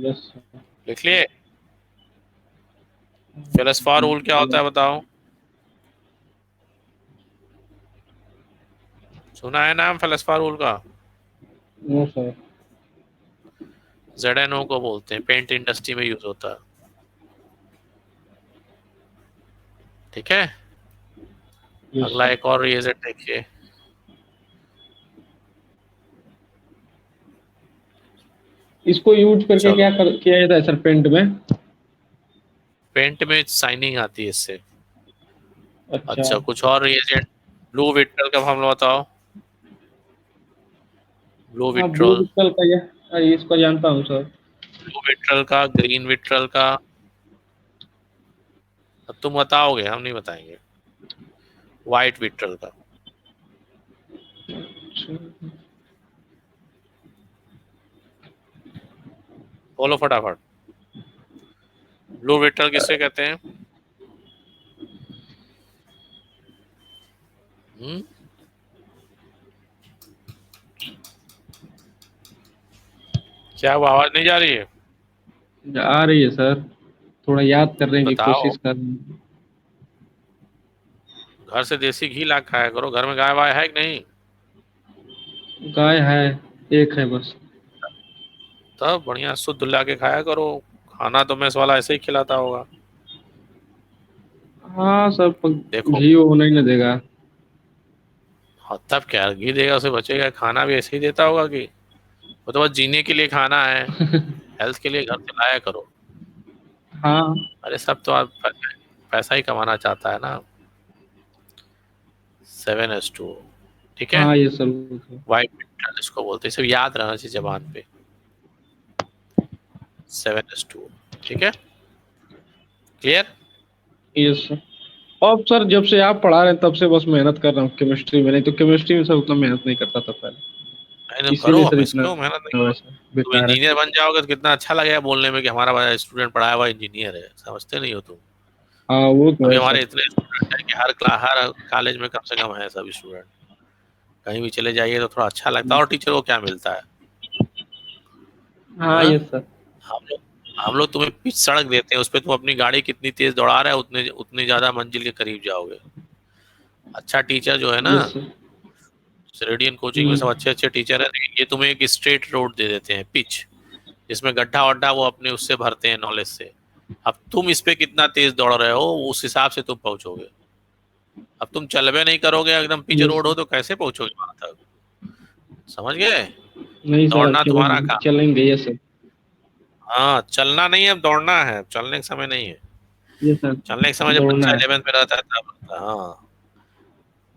यस। लिख लिए? फेल्सपार रूल क्या होता है बताओ? सुना है नाम फेल्सपार रूल का? No sir. ZNO को बोलते हैं, पेंट इंडस्ट्री में यूज होता है। ठीक है, यस अगला सर। एक और रिएजेंट देखिए। इसको यूज करके चलो, किया जाता है सर पेंट में। पेंट में शाइनिंग आती है इससे। अच्छा। अच्छा, कुछ और रिएजेंट? ब्लू विट्रल का फॉर्मूला बताओ। ब्लू हाँ ब्लू विट्रल, क्रिस्टल का, ये इसको जानता हूँ सर। ब्लू विट्रल का, ग्रीन विट्रल का। अब तुम बताओगे, हम नहीं बताएंगे। व्हाइट विट्रल का। अच्छा। बोलो फटाफट। ब्लू विट्रल किससे कहते हैं? हम्म, क्या वो आवाज नहीं जा रही है? आ रही है सर, थोड़ा याद करने की बताओ। कोशिश कर रहे हैं। घर से देसी घी ला खाया करो, घर में गाय वाय है कि नहीं? गाय है, एक है बस। तब बढ़िया शुद्ध ला के खाया करो। खाना तो मैस वाला ऐसे ही खिलाता होगा। हाँ सर, देखो, घी वो नहीं ना देगा। हाँ, तब क्या घी देगा, उसे बचेगा। खाना भी ऐसे ही देता होगा कि वो तो बस जीने के लिए खाना है, हेल्थ के लिए घर से लाया करो। हाँ अरे सब तो आप पैसा ही कमाना चाहता है ना। 7s2, ठीक है। हाँ ये सर वो तो। वाइट मिनरल इसको बोलते हैं, सिर्फ याद रहना चाहिए जबान पे। 7s2, ठीक है। क्लियर? ये सर, अब सर जब से आप पढ़ा रहे हैं तब से बस मेहनत कर रहा हूँ केमिस्ट्री में, नहीं तो केमिस्ट्री में सर उतना मेहनत नहीं करता था पहले। नहीं तो करो, इसीलिए सर हम इतना इसको मेहनत नहीं करो। वैसा तुम बेकार है। इंजीनियर बन जाओगे तो कितना अच्छा लगेगा बोलने में कि हमारा स्टूडेंट पढ़ाया हुआ इंजीनियर है। समझते नहीं हो तुम। हाँ वो तो अभी है हमारे सर। इतने स्टूडेंट हैं कि हर कॉलेज में कम से कम है सब स्टूडेंट। कहीं भी चले जाइए तो थोड़ा अच्छा लगता है। और टीचर को क्या मिलता है? हाँ हाँ? ये सर। हम लोग हम लोग तुम्हें पिच सड़क देते हैं, उस पर तुम अपनी गाड़ी कितनी तेज दौड़ा रहे हो उतने उतनी ज्यादा मंजिल के करीब जाओगे। अच्छा टीचर जो है ना, यस सर। रेडियन कोचिंग में सब अच्छे अच्छे टीचर है, ये तुम्हें एक स्ट्रेट रोड दे देते हैं, पिच, जिसमें गड्ढा वड्ढा वो अपने उससे भरते हैं नॉलेज से। अब तुम इस पे कितना तेज दौड़ रहे हो उस हिसाब से तुम पहुंचोगे। अब तुम चलबे नहीं करोगे, एकदम पिच यस रोड हो सर। तो कैसे पहुंचोगे वहां तक? समझ गए? नहीं सर, दौड़ना तुम्हारा चलेंगे काम। चलेंगे, यस सर। हाँ, चलना नहीं है, अब दौड़ना है, चलने का समय नहीं है। Yes sir. चलने का समय जब दौड़ना बच्चा है। 11th में रहता है तब रहता है। हाँ।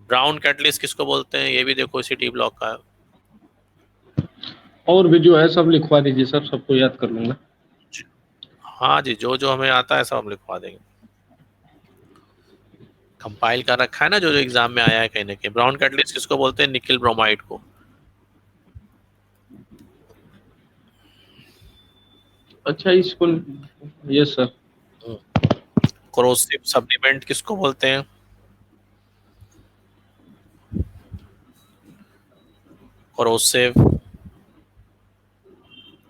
ब्राउन कैटलिस्ट किसको बोलते हैं, ये भी देखो इसी डी ब्लॉक का है। और भी जो है सब लिखवा दीजिए सर, सबको याद कर लूंगा। हाँ जी, जो जो हमें आता है सब हम लिखवा देंगे। कंपाइल कर रखा है ना, जो जो एग्जाम में आया है कहीं ना कहीं। ब्राउन कैटलिस्ट किसको बोलते हैं, निकिल ब्रोमाइड को। अच्छा इसको। Yes sir. कोरोसिव सप्लीमेंट किसको बोलते हैं? कोरोसिव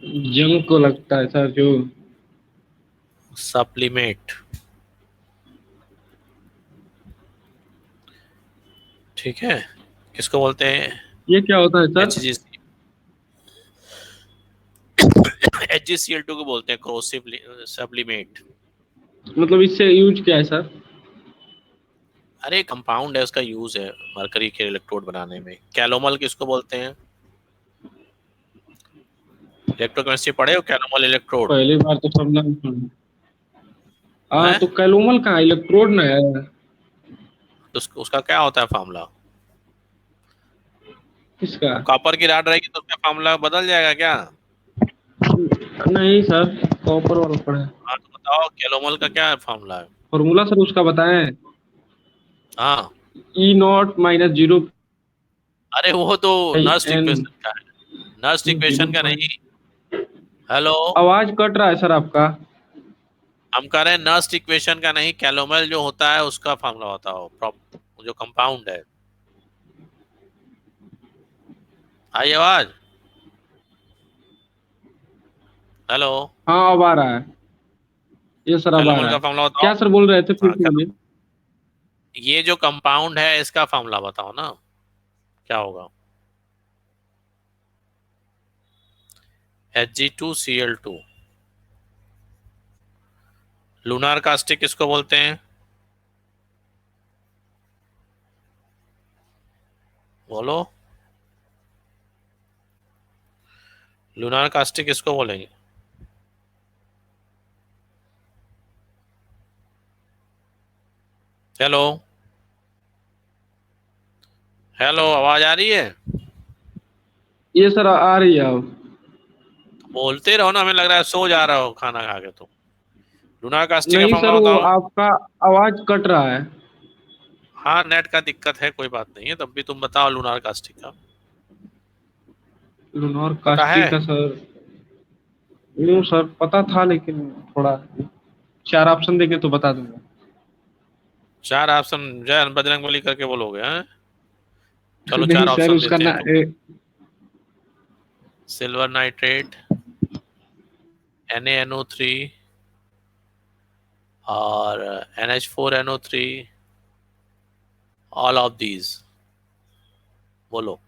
जंग को लगता है सर जो। सप्लीमेंट, ठीक है, किसको बोलते हैं? ये क्या होता है सर? एच जी सी, HgCl2 को बोलते हैं कोरोसिव सप्लीमेंट। मतलब इससे यूज क्या है सर? अरे कंपाउंड है, उसका यूज है मरकरी के इलेक्ट्रोड बनाने में। कैलोमल किसको बोलते हैं? इलेक्ट्रोकेमिस्ट्री पढ़े हो, कैलोमल इलेक्ट्रोड पहली बार तो सब नाम सुना। हाँ है? तो कैलोमल का इलेक्ट्रोड ना है? तो उसका क्या होता है फार्मूला? किसका? वो कॉपर की रॉड रहेगी तो उसका फार्मूला बदल जाएगा क्या? नहीं सर, कॉपर वाला पड़ा है। हाँ तो बताओ कैलोमल का क्या फार्मूला है? फॉर्मूला सर उसका बताएं। हाँ, E0 - 0 अरे वो तो नर्स्ट N इक्वेशन का है, नर्स्ट जीरो इक्वेशन का नहीं। पॉइंट। हेलो, आवाज कट रहा है सर आपका। हम कह रहे हैं नर्स्ट इक्वेशन का नहीं, कैलोमल जो होता है उसका फार्मूला बताओ, जो कंपाउंड है। आई आवाज? हेलो, हाँ अब आ रहा है। ये सर अब आ कैलोमल रहा का है। फार्मूला बताओ। क्या सर बोल रहे थे, फिर हाँ, से बोलिए। ये जो कंपाउंड है इसका फार्मूला बताओ ना, क्या होगा? Hg2Cl2। लूनार कास्टिक किसको बोलते हैं? बोलो, लूनार कास्टिक किसको बोलेंगे? हेलो, हेलो, आवाज आ रही है? ये सर आ रही है अब। बोलते रहो ना, हमें लग रहा है सो जा रहा हो खाना खा के तुम। लूनार कास्टिक का नहीं सर, फार्मूला वो बताओ। आपका आवाज कट रहा है। हाँ, नेट का दिक्कत है, कोई बात नहीं है, तब भी तुम बताओ लूनार कास्टिक का। लुनोर पता है? कास्टिक का सर। यूं सर पता था, लेकिन थोड़ा चार ऑप्शन देंगे तो बता दूंगा। चार ऑप्शन जय बजरंगबली करके बोलोगे हैं? चलो नहीं चार सर, ऑप्शन उसका देते हैं ना तुमको। सिल्वर नाइट्रेट, NaNO3, और NH4NO3, ऑल ऑफ दीज। बोलो।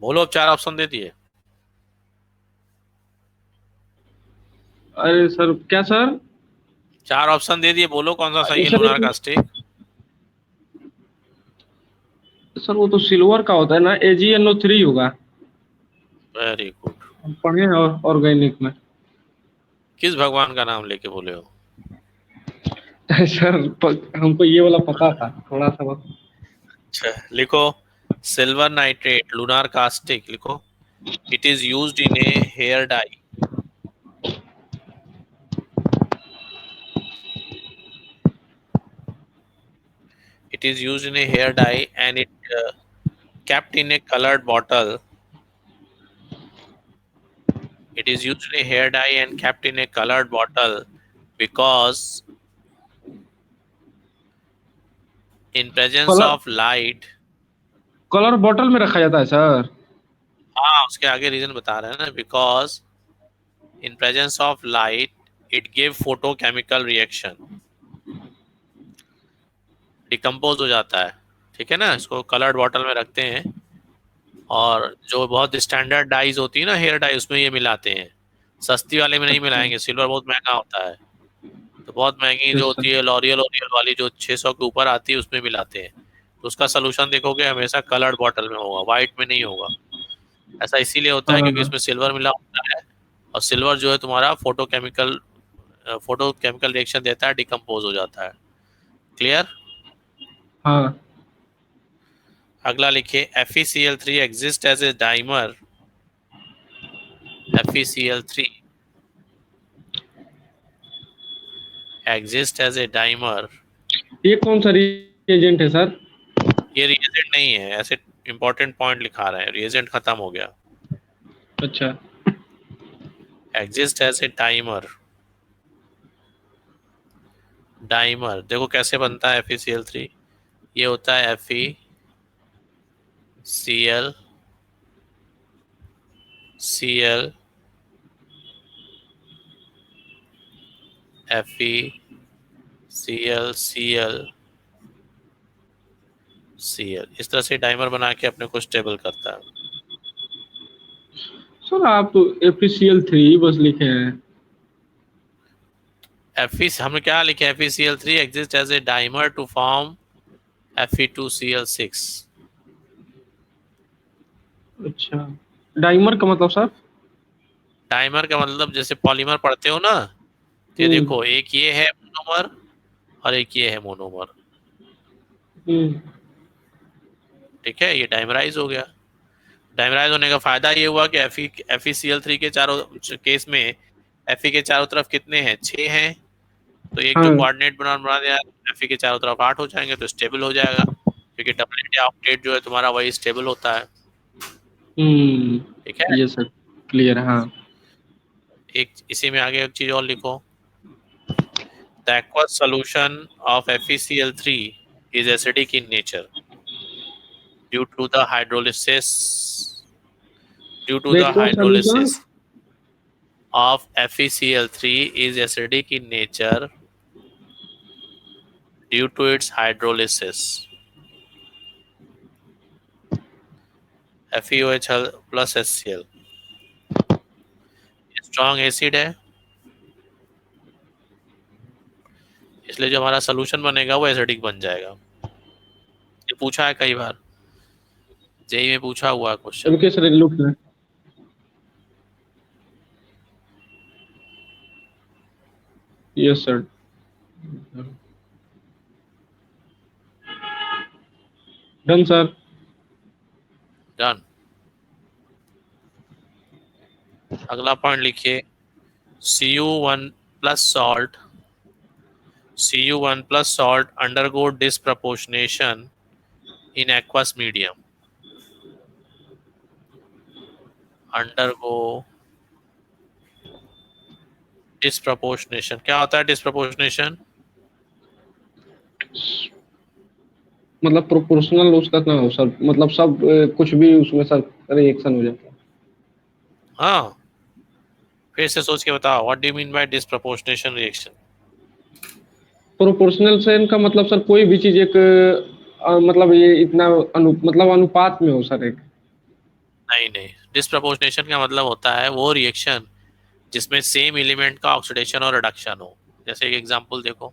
बोलो, अब चार ऑप्शन दे दिए। अरे सर, क्या सर? चार ऑप्शन दे दिए, बोलो कौन सा सही है सर लूनार एक, कास्टिक। सर वो तो सिल्वर का होता है ना, AgNO3 होगा। Very good. हम पढ़े हैं ऑर्गेनिक में। किस भगवान का नाम लेके बोले हो? सर हमको ये वाला पता था थोड़ा सा बस। अच्छा, लिखो। सिल्वर नाइट्रेट लूनार कास्टिक लिखो। It is used in a hair dye. It is used in a hair dye, and it kept in a colored bottle. It is used in a hair dye and kept in a colored bottle because in presence colour of light, colour bottle में रखा जाता है सर? हाँ, उसके आगे रीजन बता रहे हैं ना, because in presence of light it give photochemical reaction, decompose हो जाता है। ठीक है ना, इसको कलर्ड बॉटल में रखते हैं, और जो बहुत स्टैंडर्ड डाइज होती है ना, हेयर डाई, उसमें ये मिलाते हैं। सस्ती वाले में नहीं अच्छा। मिलाएंगे, सिल्वर बहुत महंगा होता है। तो बहुत महंगी जो यस होती सर। है लॉरियल ओरियल वाली, जो 600 के ऊपर आती है, उसमें मिलाते हैं। तो उसका सोल्यूशन देखोगे हमेशा कलर्ड बॉटल में होगा, व्हाइट में नहीं होगा। ऐसा इसीलिए होता है क्योंकि हाँ इसमें सिल्वर मिला होता है, और सिल्वर जो है तुम्हारा फोटो केमिकल रिएक्शन देता है, डिकम्पोज हो जाता है। क्लियर। हाँ। अगला लिखिए, FeCl3 exist as a dimer. FeCl3 exist as a dimer. ये कौन सा रिएजेंट है सर? ये रिएजेंट नहीं है, ऐसे इंपॉर्टेंट पॉइंट लिखा रहा है, रिएजेंट खत्म हो गया। अच्छा। Exist as a dimer. Dimer देखो कैसे बनता है FeCl3। ये होता है FeCl, FeCl, Cl, इस तरह से डाइमर बना के अपने को स्टेबल करता है। सर आप FeCl3 बस लिखे हैं। हमने क्या लिखा है, FeCl3 exist as a dimer to form Fe2Cl6। अच्छा, डाइमर का मतलब सर? डाइमर का मतलब जैसे पॉलीमर पढ़ते हो ना, तो ये हम्म। देखो, एक ये है मोनोमर और एक ये है मोनोमर। हम्म। ठीक है, ये डाइमराइज हो गया। डाइमराइज होने का फायदा ये हुआ कि FeCl3 के चारों केस में, Fe के चारों तरफ कितने हैं, 6 हैं। तो एक जो हाँ। कोऑर्डिनेट बना दिया, Fe के चारों तरफ 8 हो जाएंगे, तो स्टेबल हो जाएगा, क्योंकि डबलेट या ऑक्टेट जो है तुम्हारा वही स्टेबल होता है। ठीक है। ये सर क्लियर है, हाँ। एक इसी में आगे एक चीज और लिखो, the aqueous solution of FeCl3 is acidic in nature due to the hydrolysis due to the aqua solution. hydrolysis of FeCl3 is acidic in nature due to its hydrolysis। FeOH plus HCl strong acid है, इसलिए जो हमारा सोल्यूशन बनेगा वो एसिडिक बन जाएगा। ये पूछा है कई बार, जेई में पूछा हुआ है क्वेश्चन। एमके सर लुक है। Yes sir. Done sir. Done. अगला पॉइंट लिखिए, Cu1 plus salt Cu1 plus salt undergo disproportionation in aqueous medium। undergo disproportionation, क्या होता है डिस्प्रपोर्शनेशन? मतलब प्रोपोर्शनल उसका ना हो सर, मतलब सब कुछ भी उसमें सर रिएक्शन हो जाता है। हाँ, फिर से सोच के बताओ, what do you mean by disproportionation reaction? Proportional से इनका मतलब सर कोई भी चीज एक मतलब ये इतना मतलब अनुपात में हो सर एक। नहीं नहीं, डिस्प्रपोर्शनेशन का मतलब होता है वो रिएक्शन जिसमें सेम एलिमेंट का ऑक्सीडेशन और रिडक्शन हो। जैसे एक एग्जांपल देखो,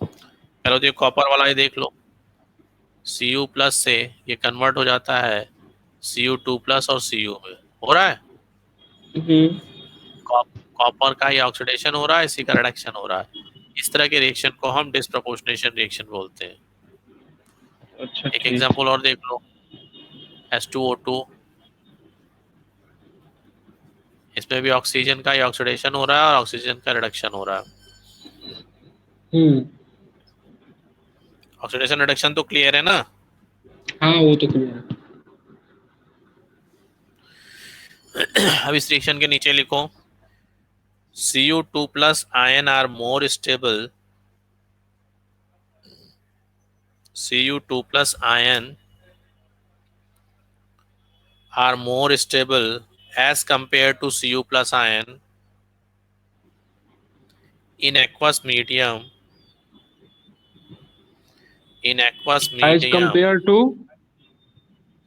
चलो तो कॉपर वाला ही देख लो, Cu प्लस से ये कन्वर्ट हो जाता है Cu2 प्लस और Cu में, हो रहा है। हम्म। कॉपर का ये ऑक्सीडेशन हो रहा है, इसी का रिडक्शन हो रहा है। इस तरह के रिएक्शन को हम डिस्प्रपोर्शनेशन रिएक्शन बोलते हैं। अच्छा एक ठीक। एग्जांपल और देख लो, H2O2, इसमें भी ऑक्सीजन का ही ऑक्सीडेशन हो रहा है और ऑक्सीजन का रिडक्शन हो रहा है। हम्म। ऑक्सीडेशन रिडक्शन तो क्लियर है ना। हाँ वो तो क्लियर है। अब इस रिएक्शन के नीचे लिखो, Cu2 plus ion are more stable Cu2 plus ion are more stable as compared to Cu plus ion in aqueous medium. In aqueous As medium, compared to.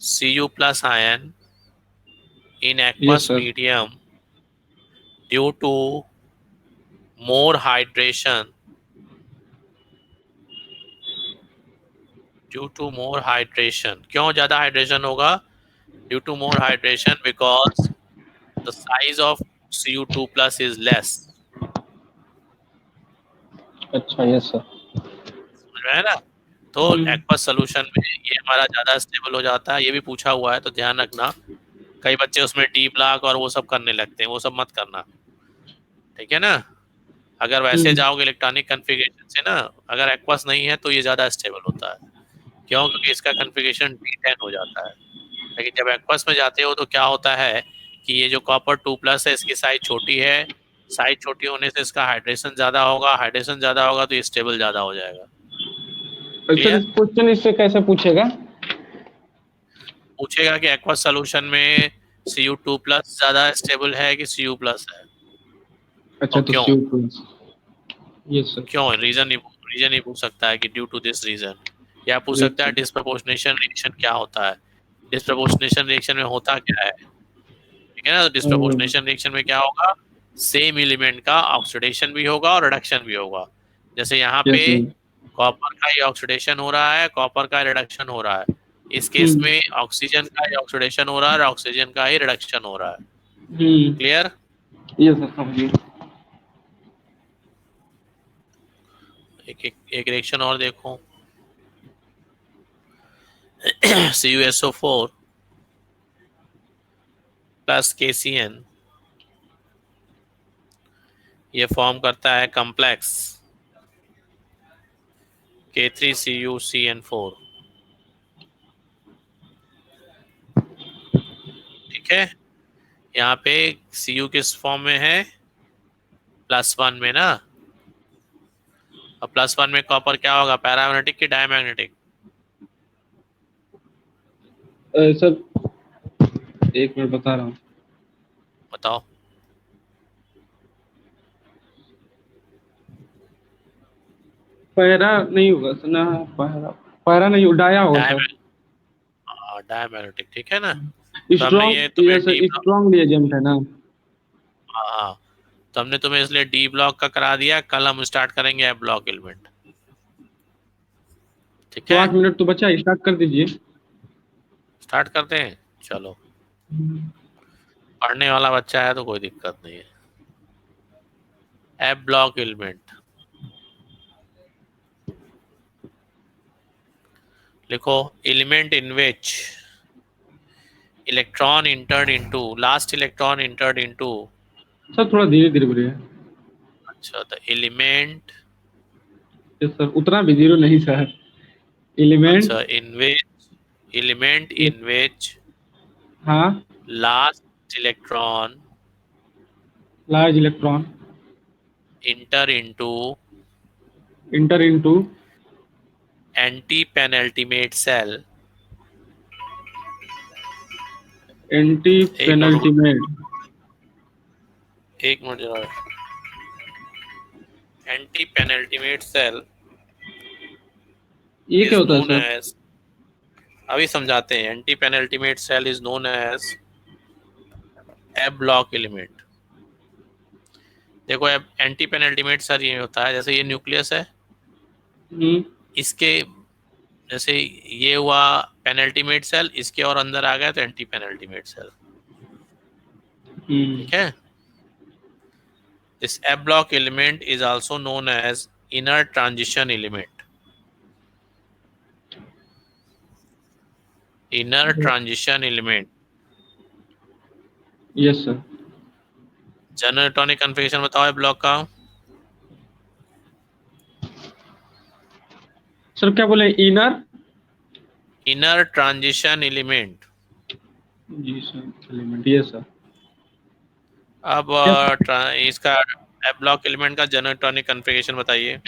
Cu plus ion in Yes, aqueous sir. medium due to more hydration. Due to more hydration. क्यों ज़्यादा hydration होगा? Due to more hydration because the size of Cu2 plus is less. अच्छा, यस सर। समझ में आया ना? तो एक्वस सोल्यूशन में ये हमारा ज़्यादा स्टेबल हो जाता है। ये भी पूछा हुआ है तो ध्यान रखना। कई बच्चे उसमें डी ब्लॉक और वो सब करने लगते हैं, वो सब मत करना, ठीक है ना? अगर वैसे जाओगे इलेक्ट्रॉनिक कॉन्फ़िगरेशन से ना, अगर एक्वस नहीं है तो ये ज़्यादा स्टेबल होता है। क्यों? क्योंकि इसका कॉन्फ़िगरेशन D10 हो जाता है। लेकिन जब एक्वस में जाते हो तो क्या होता है कि ये जो कॉपर 2 प्लस है इसकी साइज छोटी है। साइज छोटी होने से इसका हाइड्रेशन ज़्यादा होगा, हाइड्रेशन ज़्यादा होगा तो ये स्टेबल ज़्यादा हो जाएगा। Sir, clear? क्वेश्चन इससे कैसे पूछेगा? पूछेगा कि एक्वस सॉल्यूशन में Cu2 प्लस ज़्यादा स्टेबल है कि Cu प्लस है अच्छा, और तो क्यों? CO2। Yes sir. क्यों? रीजन ही पूछ सकता है कि ड्यू टू दिस रीजन, या पूछ यस सकता है सर। डिस्प्रपोर्शनेशन रिएक्शन क्या होता है। डिस्प्रपोर्शनेशन रिएक्शन में होता क्या है, ठीक है ना? तो डिस्प्रपोर्शनेशन रिएक्शन में क्या होगा, सेम एलिमेंट का ऑक्सीडेशन भी होगा और रिडक्शन भी होगा। जैसे यहाँ यस पे सर। कॉपर का ही ऑक्सीडेशन हो रहा है, कॉपर का रिडक्शन हो रहा है। इस केस में ऑक्सीजन का ही ऑक्सीडेशन हो रहा है और ऑक्सीजन का ही रिडक्शन हो रहा है। क्लियर? यस सर, समझिए। एक रिएक्शन और देखो। CuSO4 प्लस KCN ये फॉर्म करता है कॉम्प्लेक्स K3CuCN4, ठीक है? यहाँ पे Cu किस फॉर्म में है? +1 में ना। और +1 में कॉपर क्या होगा, पैरामैग्नेटिक की डायमैग्नेटिक? सर, एक मिनट बता रहा हूँ। बताओ। पैरा नहीं होगा सर ना। पैरा पैरा नहीं, डाया होगा सर। डायमैग्नेटिक, ठीक है ना? तो हमने ये स्ट्रॉन्ग, तुम्हें ये D sir block, strong reagent है ना। हाँ, तो हमने तुम्हें इसलिए डी ब्लॉक का करा दिया। कल हम स्टार्ट करेंगे एफ ब्लॉक एलिमेंट, ठीक तो है? 8 मिनट तो बचा, स्टार्ट कर दीजिए। स्टार्ट करते हैं, चलो। पढ़ने वाला बच्चा है तो कोई दिक्कत नहीं है। एफ ब्लॉक एलिमेंट लिखो। Element in which electron entered into, last electron entered into. Sir, थोड़ा धीरे धीरे बोलिए। अच्छा, द एलिमेंट, यस सर, उतना भी जीरो नहीं सर। एलिमेंट। अच्छा, इन विच, एलिमेंट इन विच हाँ। Last electron large electron inter into inter into anti penultimate cell. Anti एक मिनट रुको, पेनल्टीमेट। एक मिनट जरा। एंटी पेनल्टीमेट सेल ये क्या इज होता है नोन सर? एज, अभी समझाते हैं। Anti penultimate shell is known as f block element. देखो, एंटी पेनल्टीमेट सर ये होता है, जैसे ये न्यूक्लियस है, इसके जैसे ये हुआ पेनल्टीमेट सेल, इसके और अंदर आ गया तो एंटी पेनल्टीमेट सेल, ठीक है? This F block element is also known as inner transition element. Inner transition element. Yes sir. General electronic configuration बताओ एफ ब्लॉक का। सर, क्या बोले? इनर। Inner transition element. जी सर, एलिमेंट, यस सर। अब इसका एफ ब्लॉक एलिमेंट का जनरल इलेक्ट्रॉनिक कॉन्फ़िगरेशन बताइए।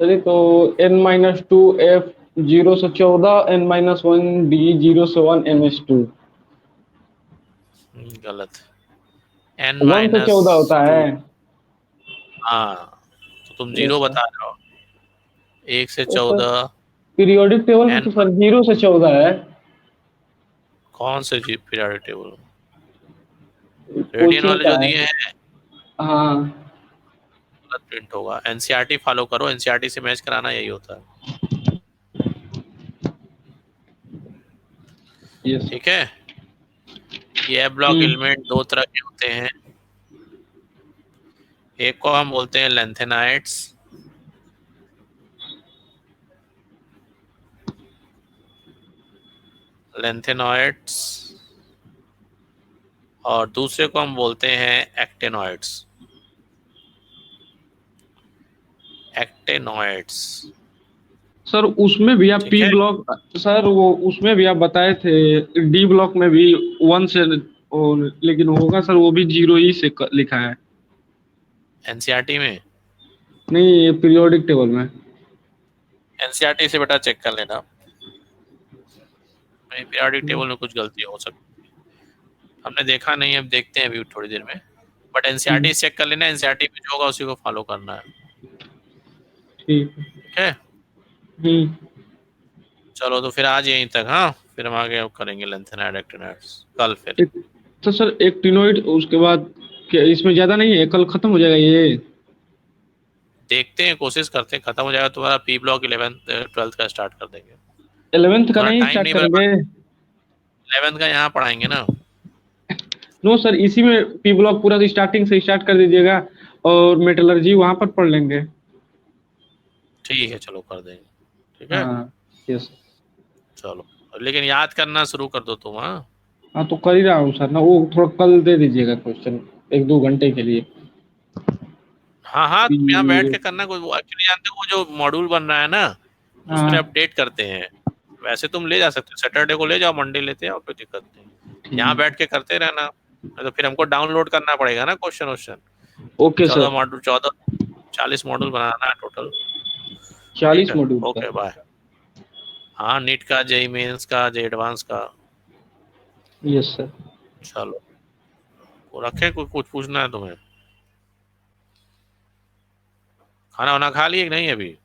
चलिए, तो N-2 F 0 से 14 n-1 डी, 0 से 1 ns2। गलत। n 1 से 14 होता 2। है। हाँ, तो तुम यस जीरो सर। बता रहे हो। 1 से 14। पीरियोडिक टेबल में n तो सर 0 से 14 है। कौन से जी पीरियोडिक टेबल? रेडियन कोचिंग वाले का जो है। दिए हैं हाँ। गलत प्रिंट होगा। एनसीईआरटी फॉलो करो, एनसीईआरटी से मैच कराना यही होता है। यस। ठीक है। ये ब्लॉक हम्म। एलिमेंट दो तरह के होते हैं। एक को हम बोलते हैं लेंथेनाइड्स, लेंथेनॉइड्स, और दूसरे को हम बोलते हैं एक्टेनॉइड्स, एक्टेनॉइड्स। सर उसमें भी आप ठीक पी है। ब्लॉक, सर वो उसमें भी आप बताए थे डी ब्लॉक में भी 1 से, और लेकिन होगा सर वो भी 0 ही से लिखा है। एनसीईआरटी में, नहीं, ये पीरियोडिक टेबल में। एनसीईआरटी से बेटा चेक कर लेना, पीरियोडिक हम्म। टेबल में कुछ गलती हो सकती है। हमने देखा नहीं है, अब देखते हैं अभी थोड़ी देर में। But hmm. एनसीईआरटी चेक कर लेना, एनसीईआरटी में जो होगा उसी को फॉलो करना है। ठीक है। ठीक है। हम्म। चलो तो फिर आज यहीं तक। हाँ, फिर हम आगे अब करेंगे लेंथेनाइड एक्टिनाइड्स कल फिर। एक, तो सर एक्टिनोइड उसके बाद क्या इसमें ज्यादा नहीं है, कल खत्म हो जाएगा ये? देखते हैं, कोशिश करते हैं, खत्म हो जाएगा तुम्हारा पी ब्लॉक 11th 12th का स्टार्ट कर देंगे। 11th का थोड़ा नहीं टाइम स्टार्ट नहीं बर्बाद। करेंगे? 11th का यहाँ पढ़ाएंगे ना। नो सर, इसी में पी ब्लॉक पूरा स्टार्टिंग से स्टार्ट कर दीजिएगा, और मेटलर्जी वहां पर पढ़ लेंगे। ठीक है, चलो कर देंगे। ठीक है। हाँ। यस। चलो, लेकिन याद करना शुरू कर दो तुम। हाँ, हाँ तो कर ही रहा हूँ सर ना, वो थोड़ा कल दे दीजिएगा क्वेश्चन, 1-2 घंटे के लिए। हाँ, हाँ, तुम यहाँ बैठ फिर। के करना। कोई एक्चुअली जानते हो, वो जो मॉड्यूल बन रहा है ना, उसमें हाँ। अपडेट करते हैं। वैसे तुम ले जा सकते हो, सैटरडे को ले जाओ, मंडे लेते आओ, कोई दिक्कत नहीं। यहाँ ठीक बैठ है। के करते रहना। नहीं तो फिर हमको डाउनलोड करना पड़ेगा ना क्वेश्चन वोश्चन। Okay 14 sir. मॉड्यूल, 14 40 मॉड्यूल बनाना है टोटल। ठीक 40 है। मॉड्यूल का। Okay, bye. हाँ, नीट का, जेई मेंस का, जेई एडवांस का। Yes sir. चलो, वो रखें, कुछ पूछना है तुम्हें? खाना वाना खा लिए कि नहीं अभी?